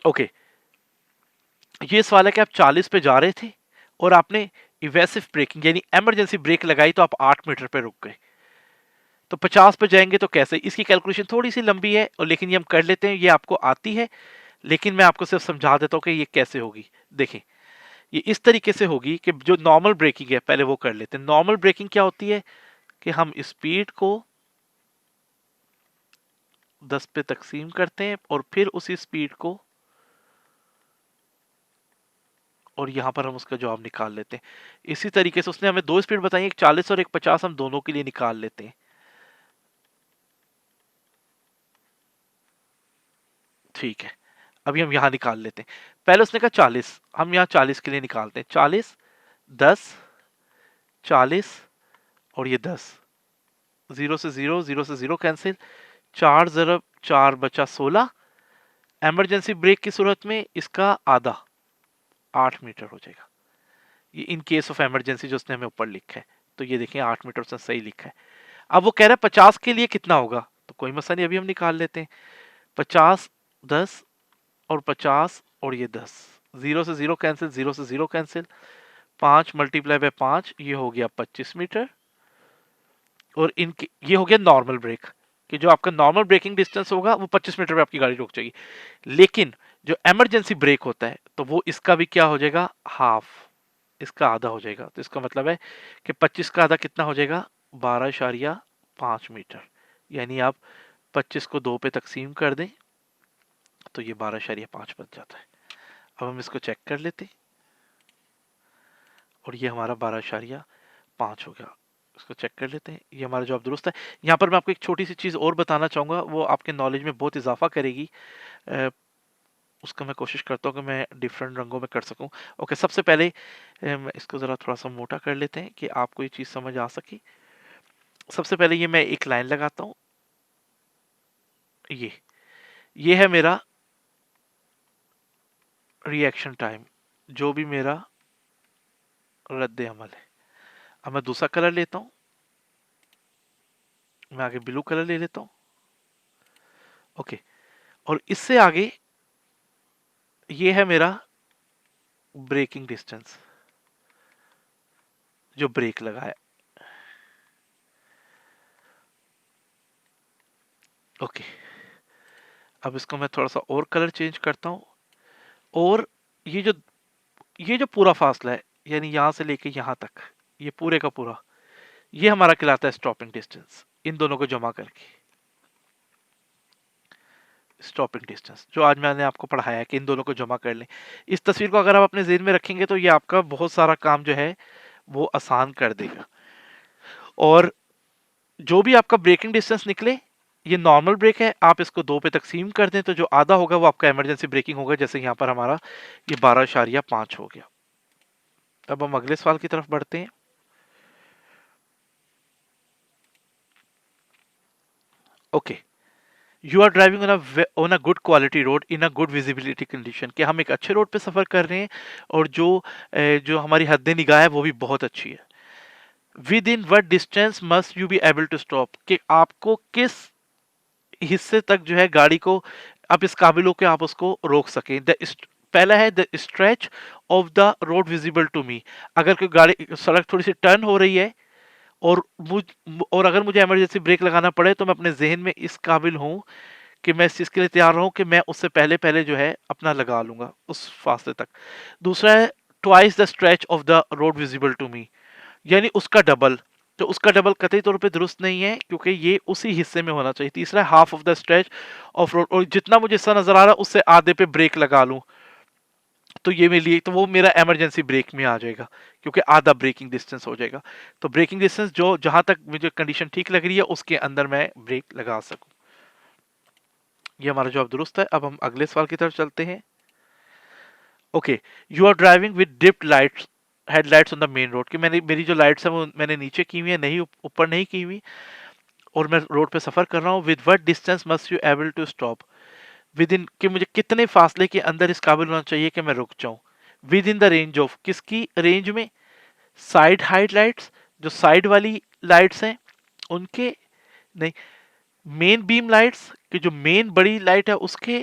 ओके, ये सवाल है कि आप 40 पे जा रहे थे और आपने इवेसिव ब्रेकिंग यानी इमरजेंसी ब्रेक लगाई तो आप 8 मीटर पे रुक गए। तो 50 पे जाएंगे तो कैसे, इसकी कैलकुलेशन थोड़ी सी लंबी है और लेकिन ये हम कर लेते हैं, ये आपको आती है, लेकिन मैं आपको सिर्फ समझा देता हूँ कि ये कैसे होगी। देखें, ये इस तरीके से होगी कि जो नॉर्मल ब्रेकिंग है पहले वो कर लेते हैं। नॉर्मल ब्रेकिंग क्या होती है कि हम स्पीड को 10 पे तकसीम करते हैं और फिर उसी स्पीड को, और यहां पर हम उसका जवाब निकाल लेते हैं। इसी तरीके से उसने हमें दो स्पीड बताई, एक 40 और एक 50, हम दोनों के लिए निकाल लेते हैं। ठीक है, अभी हम यहां निकाल लेते हैं। पहले उसने कहा 40, हम यहां 40 के लिए निकालते हैं। 40, 10, 40 और ये 10, 0 से 0, 0 से 0 कैंसिल, 4 ज़रब 4 बचा 16। इमरजेंसी ब्रेक की सूरत में इसका आधा 8 मीटर हो जाएगा। ये इन केस ऑफ इमरजेंसी जो उसने हमें ऊपर लिखा है, तो ये देखें 8 मीटर उसने सही लिखा है। अब वो कह रहा है 50 के लिए कितना होगा, तो कोई मसला नहीं, अभी हम निकाल लेते हैं। 50, 10 और 50 और ये 10, 0 से 0 कैंसिल, 0 से 0 कैंसिल, 5 मल्टीप्लाई बाय 5, ये हो गया 25 मीटर। और इनके ये हो गया नॉर्मल ब्रेक, कि जो आपका नॉर्मल ब्रेकिंग डिस्टेंस होगा वो 25 मीटर पे आपकी गाड़ी रुक जाएगी। लेकिन जो इमरजेंसी ब्रेक होता है तो वो इसका भी क्या हो जाएगा, हाफ, इसका आधा हो जाएगा। तो इसका मतलब है कि 25 का आधा कितना हो जाएगा, 12.5 मीटर। यानी आप 25 को 2 पे तकसीम कर दें तो ये 12.5 बच जाता है। अब हम इसको चेक कर लेते हैं और ये हमारा 12.5 हो गया। इसको चेक कर लेते हैं, ये हमारा जवाब दुरुस्त है। यहाँ पर मैं आपको एक छोटी सी चीज़ और बताना चाहूँगा, वो आपके नॉलेज में बहुत इजाफा करेगी। उसका मैं कोशिश करता हूँ कि मैं डिफरेंट रंगों में कर सकूँ। ओके, सबसे पहले मैं इसको ज़रा थोड़ा सा मोटा कर लेते हैं कि आपको ये चीज़ समझ आ सके। सबसे पहले ये मैं एक लाइन लगाता हूँ, ये है मेरा रिएक्शन टाइम, जो भी मेरा रद्द अमल है। अब मैं दूसरा कलर लेता हूँ, मैं आगे ब्लू कलर ले लेता हूँ। ओके, और इससे आगे ये है मेरा ब्रेकिंग डिस्टेंस, जो ब्रेक लगा है। ओके, अब इसको मैं थोड़ा सा और कलर चेंज करता हूँ, और ये जो पूरा फासला है, यानी यहां से लेके यहां तक, ये पूरे का पूरा, ये हमारा कहलाता है स्टॉपिंग डिस्टेंस। इन दोनों को जमा करके स्टॉपिंग डिस्टेंस, जो आज मैंने आपको पढ़ाया है कि इन दोनों को जमा कर लें। इस तस्वीर को अगर आप अपने ज़हन में रखेंगे तो ये आपका बहुत सारा काम जो है वो आसान कर देगा। और जो भी आपका ब्रेकिंग डिस्टेंस निकले, ये नॉर्मल ब्रेक है, आप इसको 2 पे तकसीम कर दें तो जो आधा होगा वो आपका इमरजेंसी ब्रेकिंग होगा। जैसे यहाँ पर हमारा ये 12.5 हो गया। अब हम अगले सवाल की तरफ बढ़ते हैं। Okay, you are driving on a good quality road in a good visibility condition, कि हम एक अच्छे रोड पे सफर कर रहे हैं और जो हमारी हद निगाह है वो भी बहुत अच्छी है। Within what distance must you be able to stop, कि आपको किस हिस्से तक जो है गाड़ी को आप इस काबिल हो कि आप उसको रोक सकें। पहला है the stretch of the road visible to me, अगर कोई गाड़ी सड़क थोड़ी सी टर्न हो रही है और और अगर मुझे इमरजेंसी ब्रेक लगाना पड़े तो मैं अपने जहन में इस काबिल हूं कि मैं इस चीज़ के लिए तैयार रहूं कि मैं उससे पहले पहले जो है अपना लगा लूंगा उस फासले तक। दूसरा है twice the stretch of the road visible to me, यानी उसका डबल। तो उसका डबल कतई तौर पे दुरुस्त नहीं है क्योंकि ये उसी हिस्से में होना चाहिए। तीसरा है half of the stretch of road, और जितना मुझे हिस्सा नजर आ रहा है उससे आधे पे ब्रेक लगा लूं तो ये मेरे लिए, तो वो मेरा इमरजेंसी ब्रेक में आ जाएगा क्योंकि आधा ब्रेकिंग डिस्टेंस हो जाएगा। तो ब्रेकिंग डिस्टेंस जो जहां तक मुझे कंडीशन ठीक लग रही है उसके अंदर मैं ब्रेक लगा सकूं। ये हमारा जवाब दुरुस्त है। अब हम अगले सवाल की तरफ चलते हैं। Okay, you are driving with dipped lights headlights on the main road, कि मेरी जो लाइट्स है वो मैंने नीचे की हुई है, नहीं ऊपर नहीं की हुई, और मैं रोड पे सफर कर रहा हूँ। With what distance must you able to stop, within, कि मुझे कितने फासले के अंदर इस काबिल होना चाहिए कि मैं रुक जाऊं। With in the range of, किसकी रेंज में, साइड हाइड लाइट्स, जो साइड वाली लाइट्स हैं उनके, नहीं, मेन बीम लाइट्स की जो मेन बड़ी लाइट है उसके,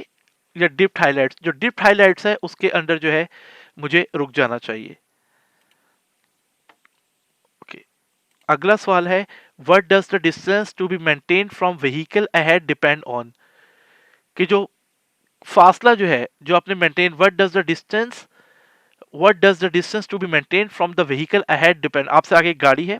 या डिप्ट हाइलाइट्स, जो डिप्ट हाइलाइट्स है उसके अंदर जो है मुझे रुक जाना चाहिए। ओके, अगला सवाल है what does the distance to be maintain from vehicle ahead depend on, कि जो फासला जो है जो आपने maintain, what does the distance to be maintain from the vehicle ahead depend, आपसे आगे एक गाड़ी है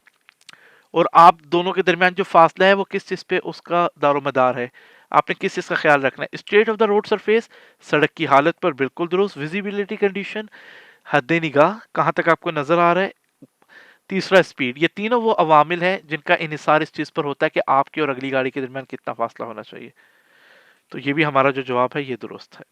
और आप दोनों के दरमियान जो फासला है वो किस चीज पे उसका दारोमदार है। आपने किस चीज का ख्याल रखना है। State of the road surface, सड़क की हालत पर बिल्कुल दुरुस्त। विजिबिलिटी कंडीशन, हद निगाह कहाँ तक आपको नजर आ रहा है। तीसरा स्पीड। ये तीनों वो अवामिल हैं जिनका इन्हिसार इस चीज पर होता है कि आपकी और अगली गाड़ी के दरमियान कितना फासला होना चाहिए। तो ये भी हमारा जो जवाब है ये दुरुस्त है।